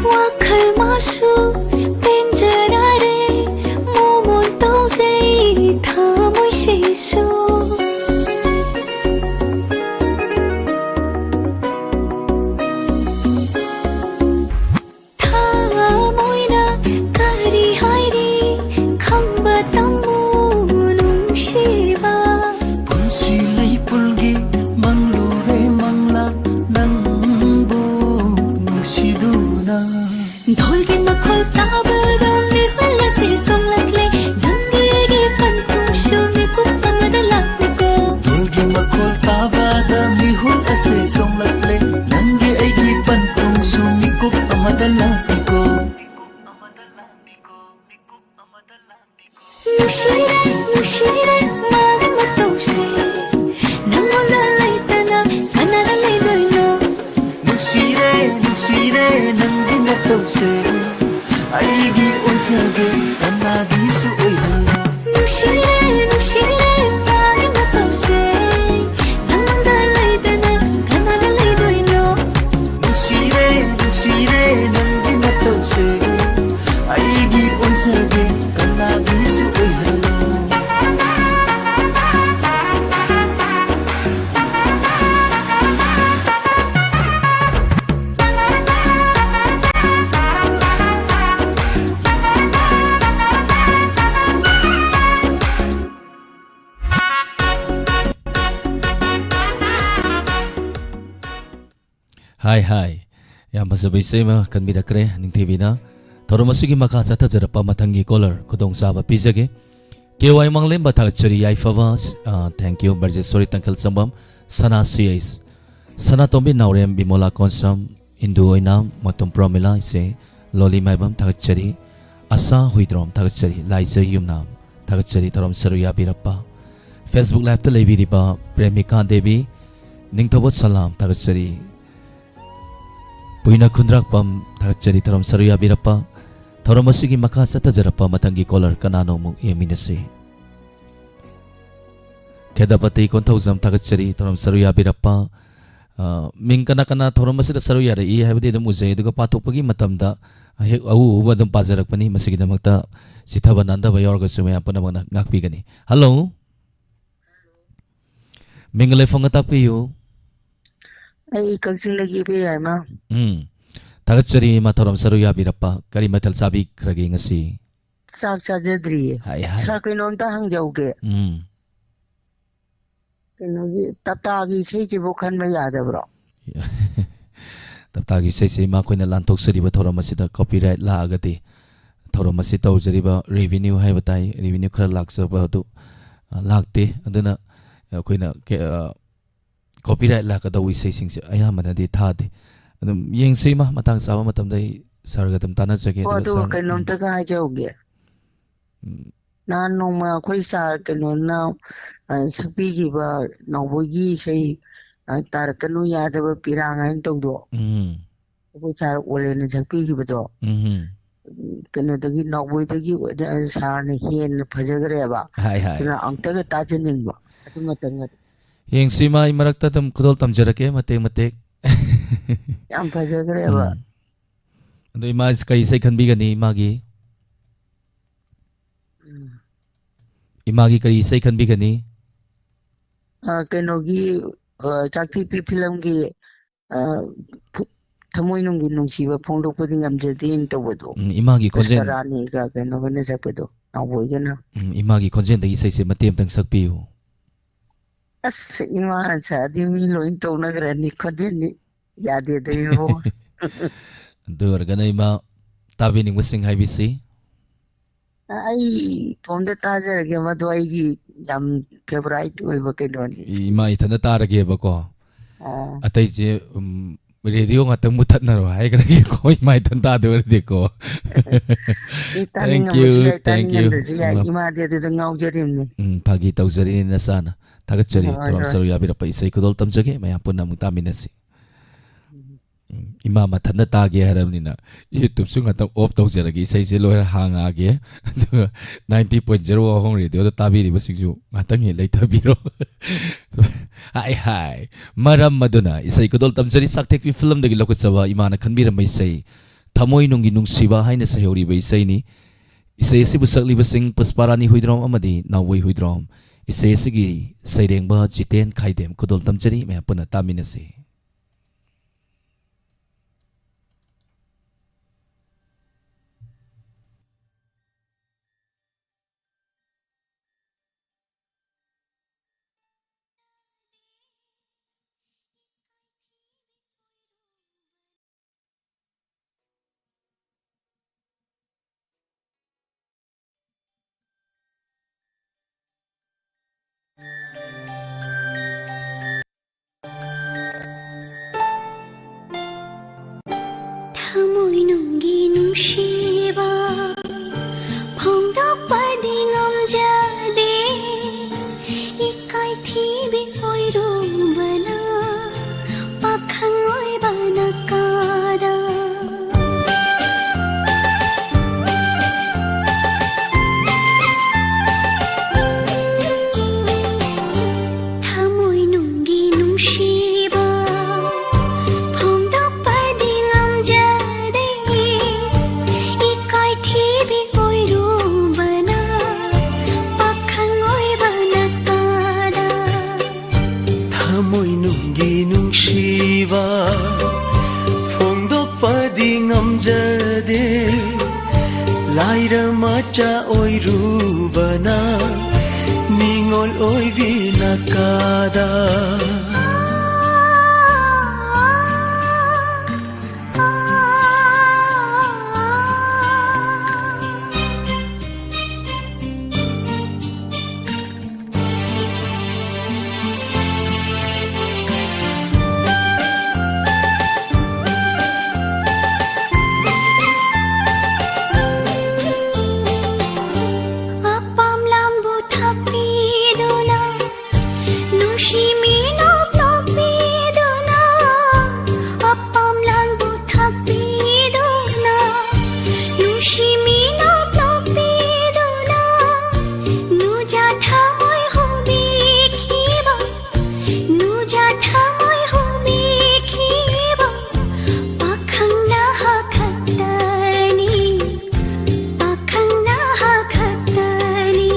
Wakal masu penjarare momon tause लापीको Nushire mari matause Nangonda laitana kanara laidoino Nuksire nangi natause Aigi oisage kanagisu oihalla Nushire mari matause Nangonda laitana kanara laidoino Nuksire nangi natause Aigi oisage kanagisu oihalla Hi Yang masabay sa ima kan midakre ning TV na Toro masugi maka sa tajarapa matangi caller kudong saba pisage Kiway mang limba tagachari ay favas thank you barje sorry tangkal sambam sana CIS sana tombi naurem bimola konsam indu oina matum promila ise loli maibam tagachari asa huidrom tagachari laisa yumnam tagachari tarom saruya birappa Facebook live to levi riba premika devi ningthobot salam tagachari Puina kundrak pam tagachari tarom saruya birappa tarom masigi makasa tajarapa matangi caller kanano mu yeminasi Kedapati konthozam tagachari tarom saruya birappa ming kana tarom masida saruya ra I habdi dum uzay duga pathokpagi matamda hek au ubadum pajarakpani masigi damakta sithabananda bayorga sumaya panamana ngakpigani Hello Mingle fonga tapiyo Ay kagsing lagi pa yan ma. Tagachari matarom saruya birappa kari matal sabi kragi ngasi. Sak sajadri. Hai. Sa kinonta hang jauge. Kinogi tatagi sei jibo khan ma yada bro. Tatagi sei ma koina lantok sariba thoram masida copyright la agati. Thoram masita ujariba revenue hai batai revenue khara laksa ba tu lakte aduna koina copyright la ka dawi sei sing se aya mana de tha de adum yeng sei ma matang sa matam dai sargadam tana jage de sar kanom ta ka jauge nan no ma khoi sar kanon na sakpi gi ba no bogi sei tar kanu ya de ba pirang an tong do ko sar ole ne sakpi gi ba do kanu da gi no boy da gi sar ne hen phajagre ba hai na ang ta ga ta chen ba atu ma tang Yang sima imarakta tam kudol tam jarake matek Yang phajagre ba Ando ima kai sai khanbi gani imagi Imagi kari sai khanbi gani Kenogi chakti pi film gi thamoi nungi nungsiba phongdokpadi ngamjadi intawado Imagi konjen Rani ka kenoga na sakpado nawboigana Imagi konjen dagi sai se matem tang sakpiyo As imaran sa di mi lo into nagrani konjen yade de yo Dur gana ima tabi ning musing hai bisi ai tomde tajarage madu aigi jam favorite oiba kenoni Ima ithana tarage ba ko Atai je radio ngata mutat na ro hai grage ko ima ithan ta de de ko Thank you ima de de ngaujarim ni Pagi taujari na sana Tagachari tarom saruya birappa isai kudol tam jage mayam punna mutaminasi Ima mathana tage haramnina YouTube su ngata off taujaragi isai se loira hanga age 90.0 ahong radio da tabiri basingju ngatang he leithabiro hai maram maduna isai kudol tam jari saktek fi film dagi lokutsawa imana khanbira mai sai thamoi nungi nungsiba haina sayori bai sai ni isai sibu sakli basing pusparani huidrom amadi nawoi huidrom Isai sigi sairengba jiten khaidem kudol tamjari me puna taminasi laira macha oirubana ningol oibina kada Apam lambu thapiduna nushimilok lopiduna Apam lambu thapiduna nushimilok lopiduna nuja thamoy hubikhiba nuja thamoy hubikhiba pakhang nahakhatani pakhang nahakhatani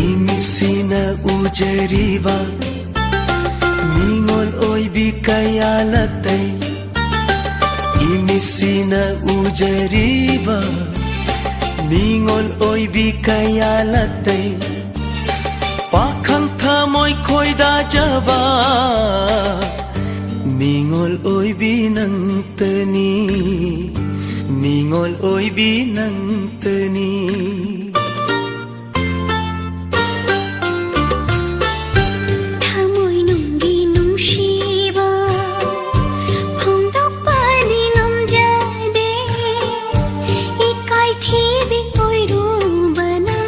imisina ujeriba ningol oibi kaya latay imisina ujeriba ningol oibi kaya latay pakhang thamoy khoida jaba ningol oibi nang tani ningol oibi nang tani Thamoy nunggi nungsiba phongdokpani ngamjade ikai thibi oirubana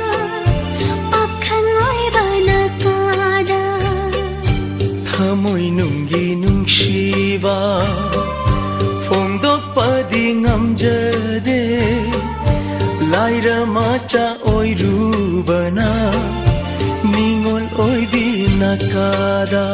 pakhang oibana kada thamoy nunggi nungsiba phongdokpadi ngamjade laira macha oirubana ningol oibina kada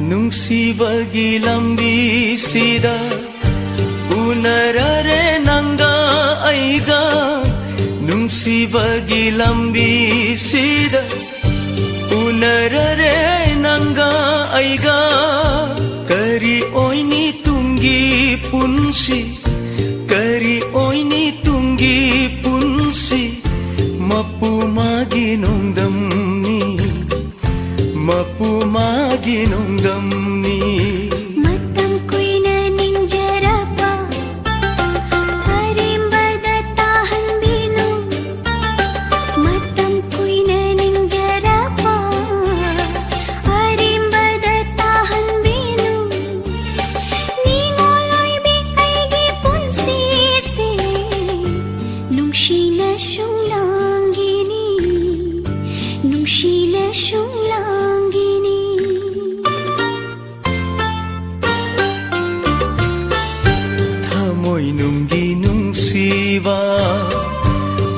nungsibagi lambisida unarare nanga aiga nungsibagi lambisida unarare nanga aiga kari oini tungi punsi kari oini tungi punsi mapu magi nongdamni mapu magi nongdamni matam kuina ninjarapa arimbada tahan binu matam kuina ninjarapa arimbada tahan binu ningoloy bikaigi punsi se nungshila shunglangini nungshila shunglangini thamoy nunggi nungsiba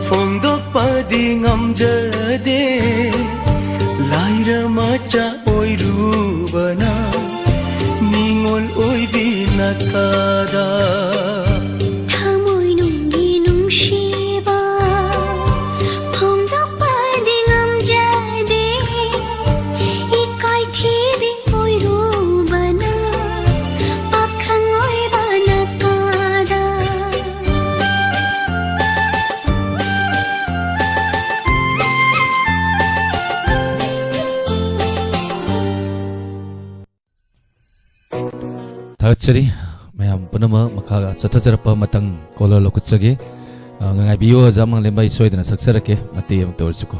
phongdokpadi ngamjade laira macha oirubana ningol oibina kada Thamoy nunggi nungsiba phongdokpadi ngamjade ikai thibi oirubana pakhang oibana kada 다같이 mayam punama makaga chatajarapa matang kololo kutsage ngai bio jamang lembai soidana saksarake mati am torsuko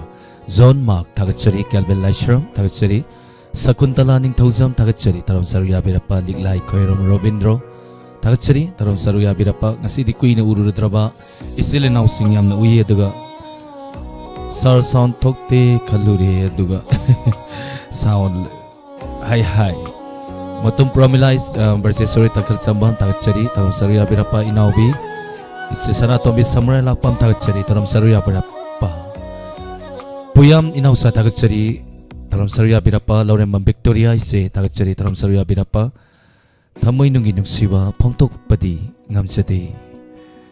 zone mark dagatchari kelbel laishram dagatchari sakuntala ning thojam dagatchari taram saruya birapa liglai khoirom robindro dagatchari taram saruya birapa ngasi di kuina urudraba isile naw sing yamna uye daga sar sound thokte khalure duga sound hai Matum Promilais bersesori takal sambam takceri dalam saruya berapa inaubi sesana tombi samurai lakpam takceri dalam saruya berapa puyam inausa takceri Taram Saruya Birapa Lauren Mam Victoria ise tagachari Taram Saruya Birapa Thamoi nungi nungsiwa phongtok padi ngamchade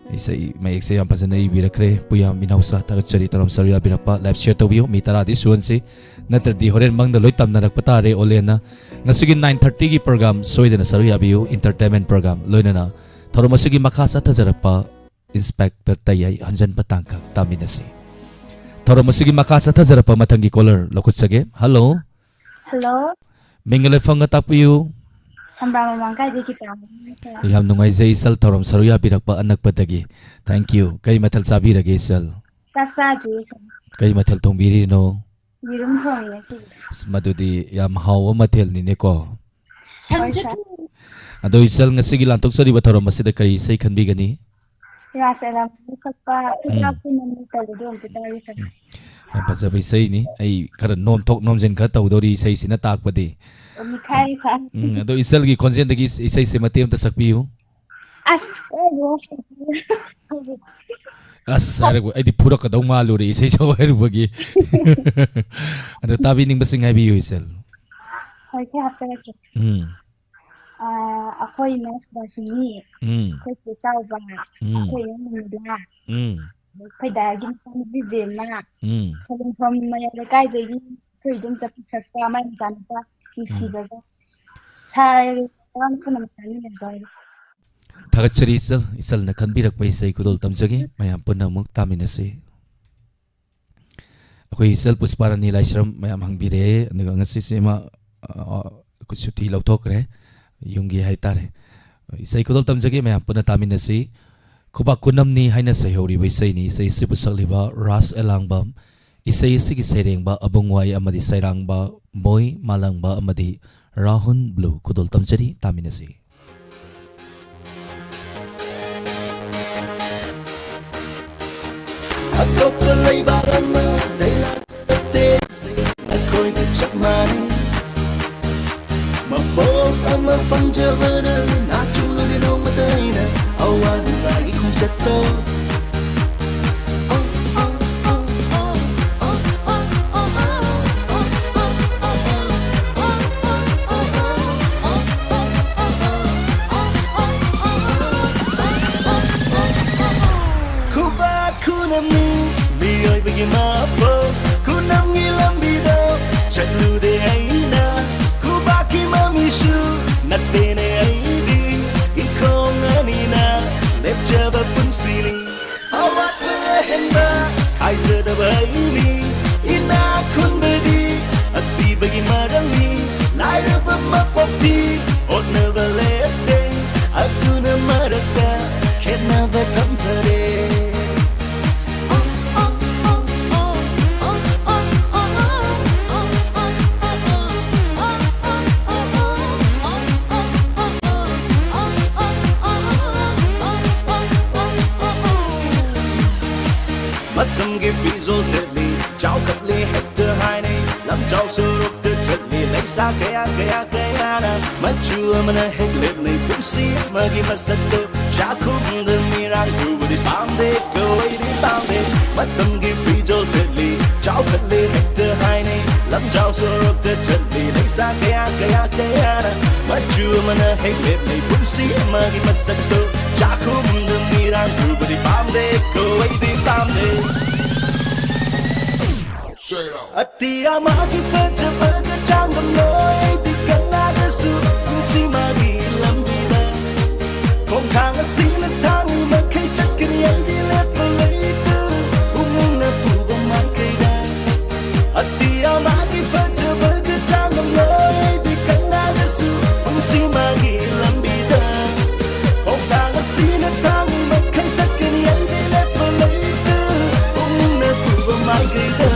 isai mai exam pasanai birakre puya minausa tagachari Taram Saruya Birapa live share tawbiyo mi tara di suansi natradi horen mangda loi tamna patare olena ngasigi 9:30 gi program soidena Saruya biyo entertainment program loinana Tharomasigi makasa thajarapa Inspector Tayai Hanjan Patangka Taminasi Tharomasigi makasa thajarapa mathangi caller lokutsage hello Hello, Mingale phanga tapiyu Sambra Mamangkai di kita. Yam nungai zai sal Taram Saruya Birakpa anak patagi thank you kai mathal sabirage sal Sasa ji, kai mathal thongbiri no birum hoi ya sih. madudi yam hawa mathel ni ne ko Sanjut ado isal ngasigi lantok sari ba Taram masida kai sai khanbi gani rasa ram sakpa kita pun meminta dulu kita lagi sakpa. yam pasabai sai ni ai kara nom thok nom jen kha tawdori sai sina tak padi Mikai kan. ado isal gi content dagi isai se matem ta sakpiu As, as hargo ai di pura ka daw malu re isai chaw bagi ado tabi ning basing ai biu isal hoi ke hapsa ke. Aku ini sini. Aku tahu banget. Aku yang muda. Aku daging sama di dema. Sebelum saya lekai dari tôi cũng tập sạch qua mấy lần qua khi xí đó sai con không làm gì rồi Tagachari isal na kanbirak pa isay kudol tamjagi mayam punna mong taminasi ako isal puspara nila ishram mayam hangbire aniga ngasi sima kusuti lautok re yunggi hai tare isay kudol tamjagi mayam punna taminasi kubak kunam ni haina sayhori ba isay ni isay sibusak liba ras elangbam isay sigi sayrengba abungway amadi sayrangba moy malangba amadi rahun blue kudol tamjari taminasi Ako pala'y baka mo Dahil natin ako'y katsamani Mabot ang mafangjawana Nachunglo din ang matay na Awan lagi kong sato Kunam ngilam bido Chatlude aina Kubaki mamishu Natene aidi Ikong anina Lepjaba pun sili Awat melehemba Kaiser dabaini Ina kun bedi Asi bagi madali Laira bamapopi Ot never lete Atuna marata Can never compare Mattam ge fizol tedli Chao cắt li hector hai ni Lam chao surup te tedli Lấy xa kaya na Mat chua mana hek lep ni Pun si magi masatu Cha khum de mirang Ru di pam de Go away di pam de Mattam ge fizol tedli Chao cắt li hector hai ni Lam chao surup te tedli Lấy xa kaya na Mat chua mana hek lep ni Pun si magi masatu Cha khum de mirang Ru di pam de Go away di pam de Ati amati fece perché c'hanno noi di canale su si magi lambida con kanga sila tang ma kai chakin yai di let pelita umuna pugo makida Ati amati fece perché c'hanno noi di canale su si magi lambida con kanga sila tang ma kai chakin yai di let pelita umuna pugo makida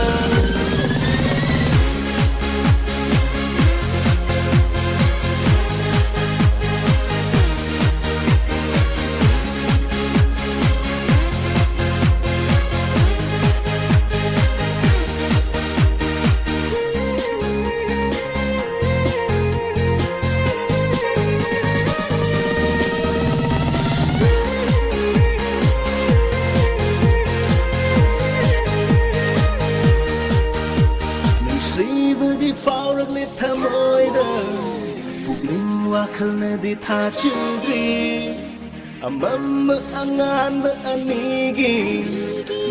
wakalnadi thachudri amamma anganba anigi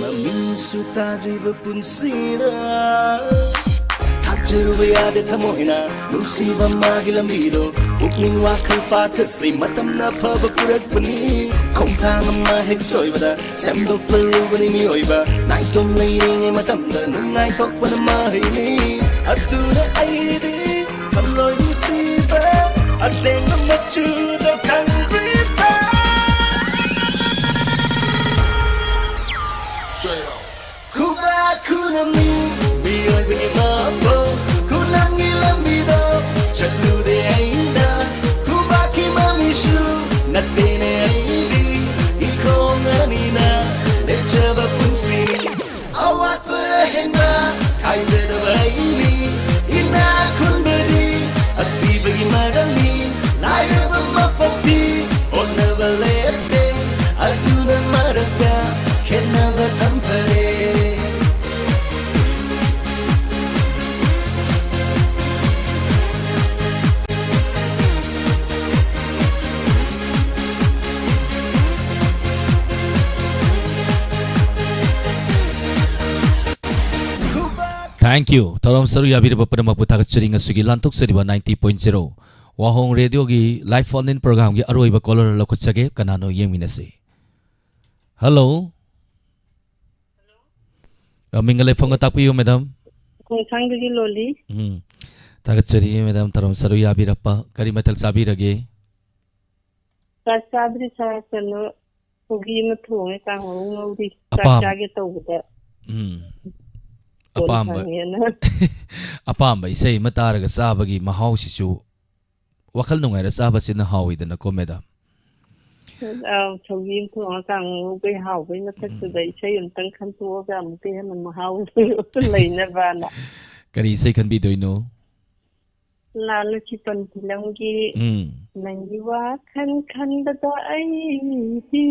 mamisu tadriba punsira thachurba yade thamoina nusiba magilambido pukning wakal fathasi matamna phaba purakpani khongthang amma hek soibada samdok pelubani mioiba naitong leiringe matamda nungai thokpana mahini atuna aidi thamloi nusiba asengna machudo kangrita kuba kunami bioi bini mapo kunangi lambido chatlude aina kuba kimamishu natene aidi ikonganina lechaba punsi awat behena kaizeda baili ina kunberi asibagi magali nairaba mapapi onaba lete aduna marata kenaba tampare Thank you. Thorom saru yabir bapana maputa kachring asugi lantuk seriba 90.0 Wahong radio gi live phone in program gi aroi ba caller lo kuchage kanano yengminase. Hello. Mingale phone tapiyo madam. Kongsangi loli. Tagachari madam thorom saru yabir appa kari matal sabirage. Sabri sa sano ugi mathong ka ngori Apam. chage tawda. Apamba isay mataraga sabagi mahaw sisu wakal nungai ra saba sina hawidana ko madam. Chawim thong ka ngai haw bai na thakda isay untang khantu ga mute man mahaw leina bana. Kari isay kan bidoino. Lalu cipan bilangi nangiwa kan bada ai di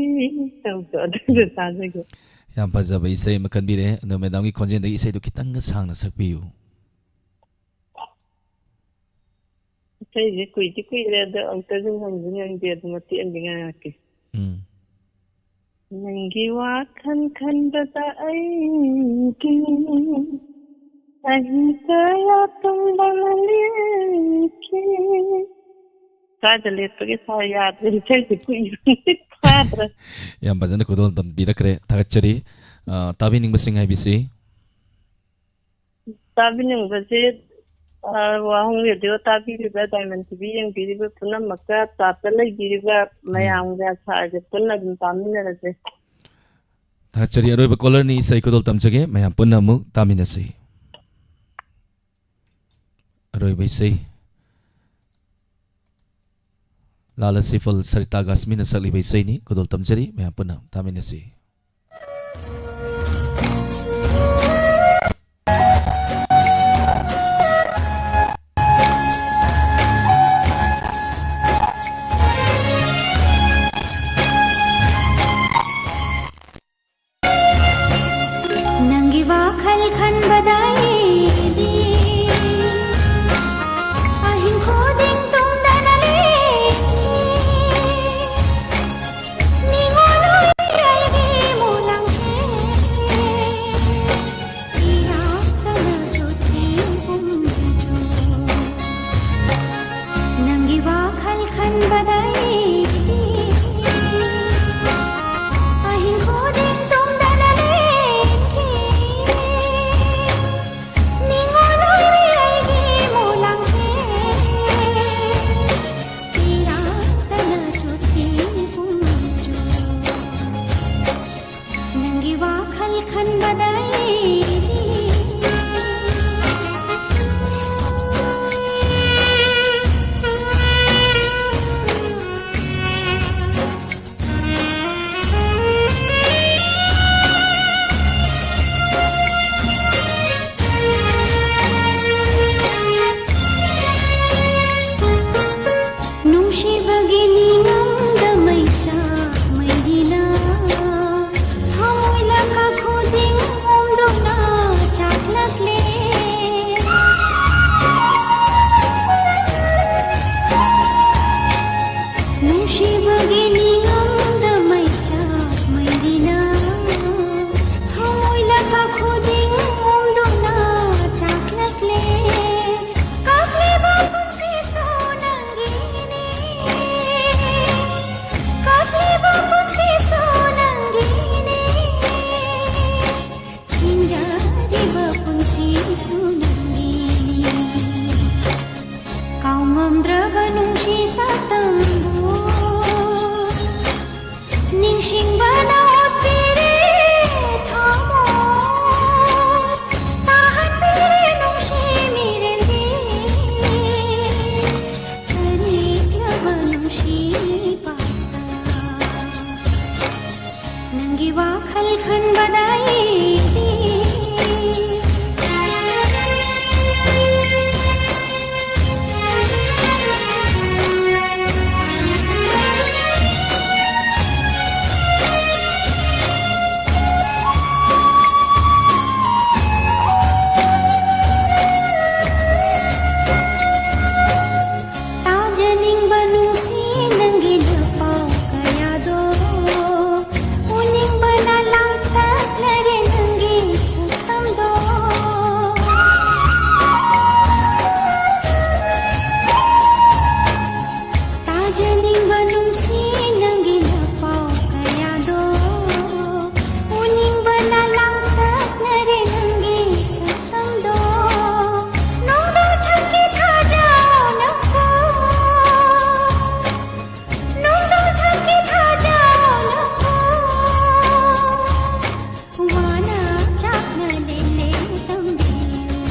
tawda saja. Yam pazaba isay makan bire no madam gi konjen dagi isay do kitang sangna sakpiyu. Saya kui ada angka yang dia mati endingan ke. Nangiwa kan bata aiki ahitaya tumbaliki. Saya lihat pergi saya dari saya kui padra. Yam pazana kodol tam bira kre tagachari tabi ning basing hai bisi. Tabi ning basi wahong radio tapi riba diamond TV yang biriba puna maka tapela biriba mayang ga saje puna tamina rase tagachari aroi ba caller ni isay kodol tam jage mayam punna mu tamina se aroi ba isay lala sifal sarita gasmina sali ba isay ni kodol tam jari mayam punna tamina se. नंगीवा खल खन बदाई दी अहिं खोदिंग तुम दनले निगोलो अलगे मोलांग शे इरा तना जोती पुंजो नंगीवा खल खन बदाई अहिं खोदिंग तुम दनले ꯅꯨꯡꯁꯤꯕꯒꯤ ꯅꯤꯡꯉꯝꯗ ꯃꯩꯆꯥꯛ ꯃꯩꯔꯤꯅ ꯊꯃꯣꯏ ꯂꯥꯈ ꯈꯨꯗꯤꯡ ꯍꯣꯝꯗꯨꯅ ꯆꯥꯛꯂꯛꯂꯦ ꯀꯥꯞꯂꯤꯕ ꯄꯨꯟꯁꯤꯁꯨ ꯅꯪꯒꯤꯅꯤ ꯀꯥꯞꯂꯤꯕ ꯄꯨꯟꯁꯤꯁꯨ ꯅꯪꯒꯤꯅꯤ ꯍꯤꯡꯖꯔꯤꯕ ꯄꯨꯟꯁꯤꯁꯨ ꯅꯪꯒꯤꯅꯤ ꯀꯥꯎꯉꯝꯗ꯭ꯔꯕ ꯅꯨꯡꯁꯤ ꯁꯛꯇꯝꯕꯨ ꯅꯤꯡꯁꯤꯡꯕꯅ ꯑꯣꯠꯄꯤꯔꯦ ꯊꯃꯣꯏ ꯇꯥꯍꯟꯕꯤꯔꯦ ꯅꯨꯡꯁꯤ ꯃꯤꯔꯦꯜꯒꯤ ꯀꯔꯤꯛꯂꯕ ꯅꯨꯡꯁꯤ ꯄꯥꯎꯇ ꯅꯪꯒꯤ ꯋꯥꯈꯜ ꯈꯟꯕꯗ ꯑꯩꯗꯤ ꯇꯥꯖꯅꯤꯡꯕ ꯅꯨꯡꯁꯤ ꯅꯪꯒꯤ ꯅꯄꯥꯎ ꯀꯌꯥꯗꯣ ꯎꯅꯤꯡꯕꯅ ꯂꯥꯡꯇꯛꯅꯔꯦ ꯅꯪꯒꯤ ꯁꯛꯇꯝꯗꯣ ꯇꯥꯖꯅꯤꯡꯕ ꯅꯨꯡꯁꯤ ꯅꯪꯒꯤ ꯅꯄꯥꯎ ꯀꯌꯥꯗꯣ ꯎꯅꯤꯡꯕꯅ ꯂꯥꯡꯇꯛꯅꯔꯦ ꯅꯪꯒꯤ ꯁꯛꯇꯝꯗꯣ ꯅꯣꯡꯗ ꯊꯛꯀꯤ ꯊꯥꯖꯥꯎ ꯅꯪꯕꯨ ꯅꯣꯡꯗ ꯊꯛꯀꯤ ꯊꯥꯖꯥꯎ ꯅꯪꯕꯨ ꯋꯥꯅ ꯆꯥꯛꯅ ꯂꯦꯜꯂꯦ ꯇꯝꯕꯤꯌꯨ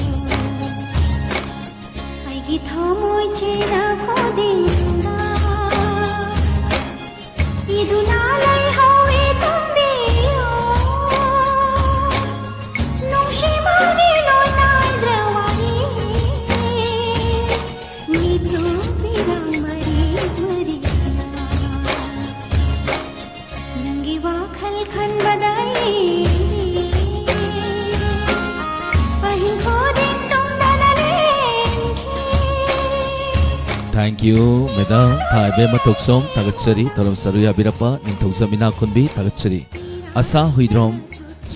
ꯑꯩꯒꯤ ꯊꯃꯣꯏ ꯆꯦꯅ ꯈꯨꯗꯤꯡꯗ ꯏꯗꯨꯅ ꯂꯩꯍꯧꯏ ꯇꯝꯕꯤꯌꯨ ꯅꯨꯡꯁꯤꯕꯒꯤ ꯂꯣꯏꯅꯥꯏꯗ꯭ꯔ ꯋꯥꯔꯤ ꯃꯤꯠꯇꯨ ꯄꯤꯔꯥꯡ ꯃꯔꯤ ꯃꯔꯤꯗ ꯅꯪꯒꯤ ꯋꯥꯈꯜ ꯈꯟꯕꯗ ꯑꯩꯗꯤ ꯑꯍꯤꯡ ꯈꯨꯗꯤꯡ ꯇꯨꯝꯗꯅ ꯂꯦꯟꯈꯤ Thank you, Madam. Thaibe Matoksom, Tagatsari, Tharom Saru Yabirapa, Nintausa Mina Kunbi, Tagatsari. Asa Huidrom,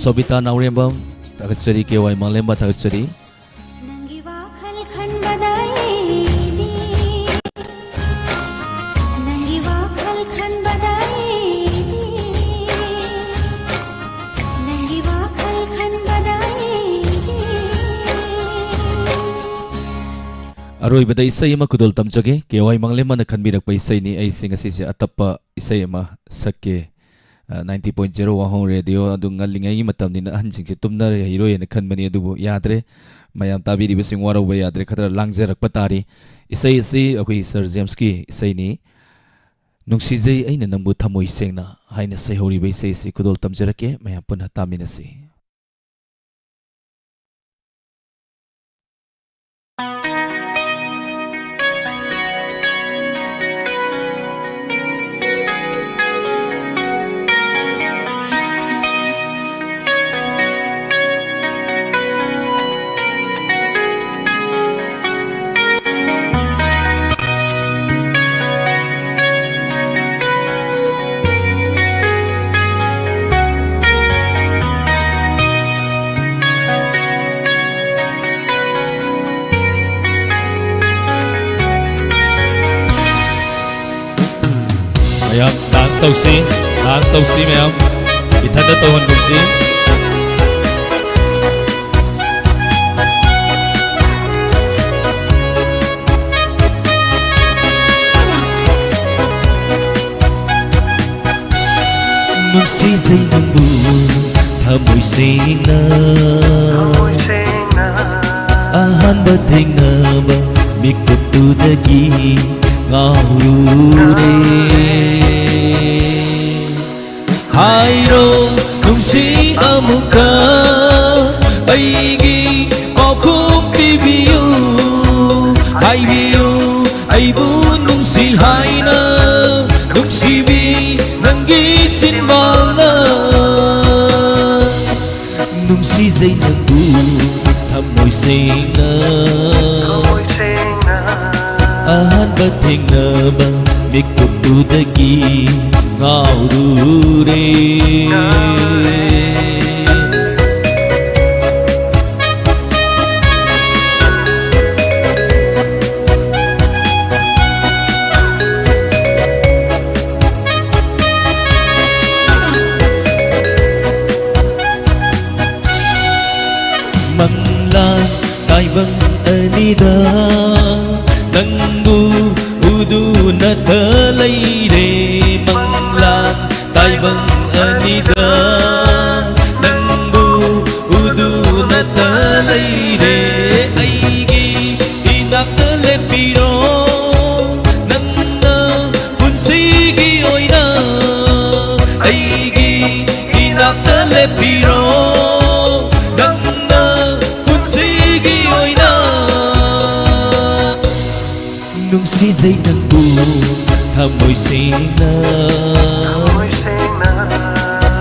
Sobita Naurembam, Tagatsari, KY Malemba, Tagatsari. ನಂಗಿ ವಾಖಲ್ ಖನ್ಬದ ಐದಿ ನಂಗಿ ವಾಖಲ್ ಖನ್ಬದ ಐದಿ ನಂಗಿ ವಾಖಲ್ ಖನ್ಬದ ಐದಿ Aroibada isay ama kudol tamjage, KY Manglema na kanbirak pa isay ni ay singasisi atapa isay ama sakke 90.0 wahong radio adung ngalingay matam ni na hansing si tumna hero yan kanbani adubo yadre mayam tabi di bising waraw ba yadre khatra langzerak patari isay isay akoi Sir James ki isay ni nungsijay ay na nambu thamoy sengna haina say hori ba isay si kudol tamjarake mayam punha taminasi. Mayam dance tausi mayam ithada tawhan gumsi nungsijay nambu thamoy sengna ahanba thengnaba mikutudagi ngaurure Hairo nungsi amuka aigi makum bibiyu haibiyu aibu nungsi haina nungsi bi nangi sinbana nungsi zainabu thamoy sengna ꯑꯍꯥꯟꯕ ꯊꯦꯡꯅꯕ ꯃꯤꯀꯨꯞꯇꯨꯗꯒꯤ ꯉꯥꯎꯔꯨꯔꯦ Manglan taibang anida Nangbu uduna talaire Manglan taibang anida Nangbu uduna talaire Aigi inaktalepiro Nangna punsigi oina Aigi inaktalepiro Nung si dây nắng buồn thầm môi xinh na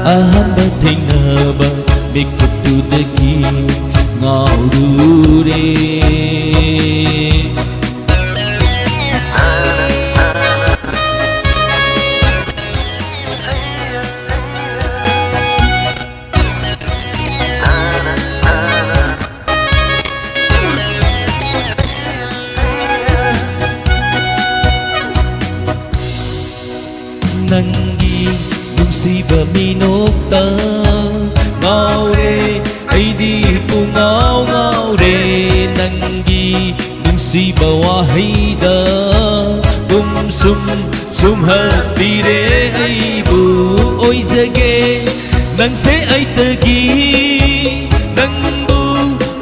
ahanda thình na ba mikutudagi ngaurure Nangi nungsiba minokta Ngaure ay di ko ngaw-ngaure Nangi nungsiba wahida Kumsum sumhatire ay bu Oy zage nang se ay tagi Nang bu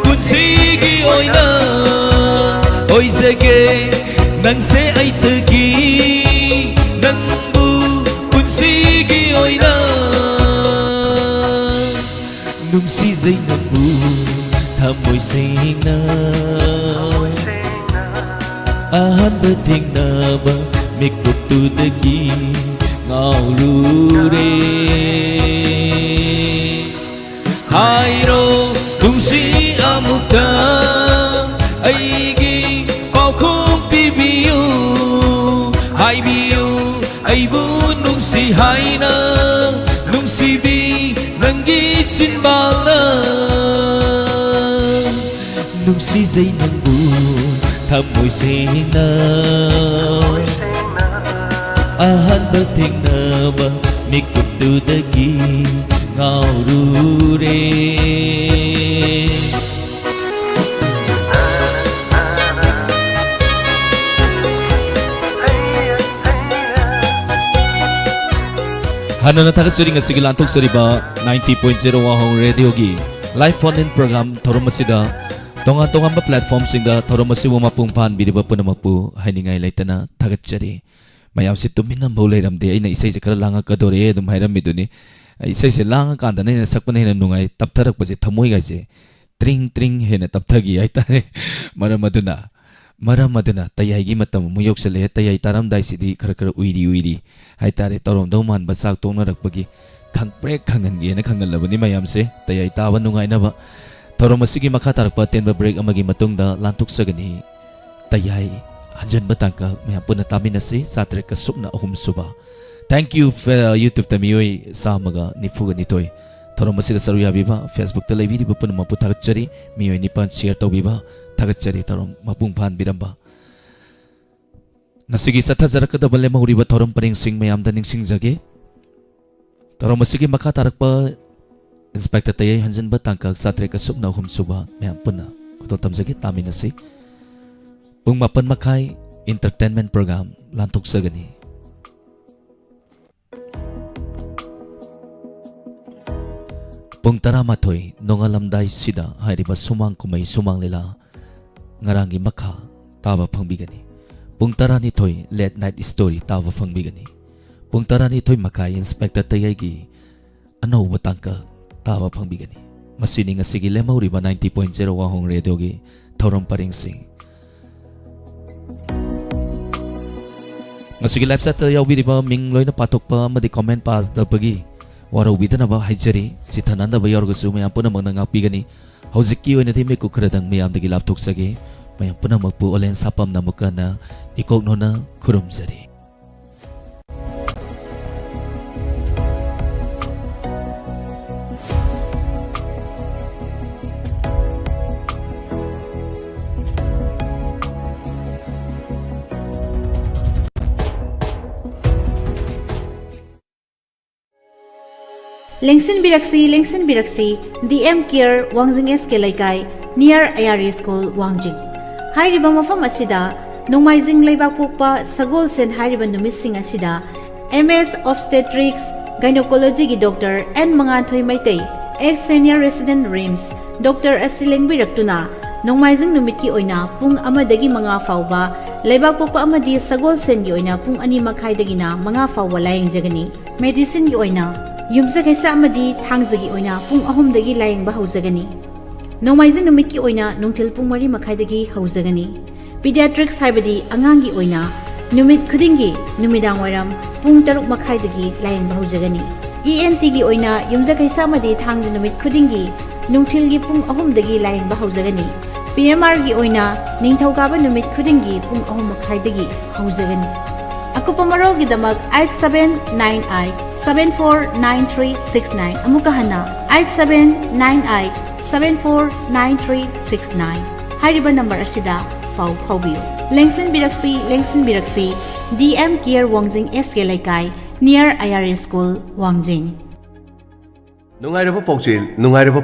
kunsigi oy na Oy zage nang se ay tagi Nang sige oy na nung si dây nắng buồn thầm môi xinh na ahanda thengna mikutudagi ngaurure hairo nung si amuka aigi paukhom pibiu haibiu aibu nung si haina nung si bi nangi sin bang na nung si dây nắng buồn thầm môi xinh na ahanda thengna ba mikutudagi ngaurure Hana na tagasuri nga sige lantok sariba 90.0 wahong radio gi live phone in program thorom masida tonga ba platform singa thorom masiwa mapungpan bidiba po na mapu hainingay laitana tagatjari mayam si tumin ang baulay ramde ay na isay sa karalanga kadore dum hayram miduni isay sa langa kanda na nasakpan na hinanungay taptarak pa si tamoy kasi tring hina taptagi ay tane Maramaduna tayaygi matam muyok sa lehet tayay taramday sidi kara uiri hay tare torom daw man basak tong narakpagi kang prek kangan gi na kangal labani mayam se tayay tawan nungay na ba torom masigi makatarpa ten ba break amagi matong da lantuk sagani tayay hanjan batangka mayapun na tamin na si satre kasup na ahum suba. Thank you for YouTube tamiyoy sa mga nifuga nitoy torom masida saruya biba Facebook talay video ba pun maputak chari miyoy nipan share to biba tagatjari tarom mapungpan biramba nasigi sa tazarak dabale mahuriba torom paring sing mayam daning sing jage tarom masigi makatarak pa inspector tayay hanjan batangkag satre kasup na hum suba mayam puna kuto tamjage tamin na si pung mapan makai entertainment program lantok sagani pung taramatoy nongalamday sida hayriba sumang kumay sumang lila ngarangi makha tawa pangbigani pung tara nitoy late night story tawa pangbigani pung tara nitoy makai inspector tayagi ano batangka tawa pangbigani masini nga sige lemaw riba 90.0 wahong radio gi thorom paring sing nga sige live sa tayaw riba ming loy na patok pa madi comment pas da pagi waraw bida na ba haijari si tananda ba yor gusu may ampo na mga nangapigani hauziki oy na ti may kukradang may am dagi laptok sage mayam punamagpu olen sapam namukana ikoknona khurumjari. Lengsin Biraksi, DM Care Wangjing SK Laikai, near IRA School, Wangjing. Hairiba Mafam Asida, Nomaizing Laibak Pupa, Sagol Sen Hairiba Numising Asida, MS Obstetrics, Gynecology Doctor, and Mangatoi Maitei, ex senior resident RIMS, Dr. Asiling Biraktuna, Nomaizing Numiki Oina, Pung Amadagi Manga Fauba, Laibak Pupa Amadi Sagol Sen Yoina, Pung Anima Kaidagina, Manga Fauba Laying Jagani, Medicine Yoina. Yumsa kaisa amadi thangzagi oina pung ahum dagi laying ba hauzagani. Nomaizing numiki oina nungtil pung mari makai dagi hauzagani. Pediatrics haibadi angangi oina numit khudingi numidang waram pung taruk makai dagi laying ba hauzagani. ENT gi oina yumsa kaisa amadi thangzi numit khudingi nungtil gi pung ahum dagi laying ba hauzagani. PMR gi oina ningthauga ba numit khudingi pung ahum makai dagi hauzagani. Akupa marol gi damak 8798 749369 amukahana 8798 749369 hariba number asida pau phaubiyo. Lengsin Biraksi, DM Care Wangjing SK Laikai, near IRA School, Wangjing. Nungairaba Pokchil, Nungairaba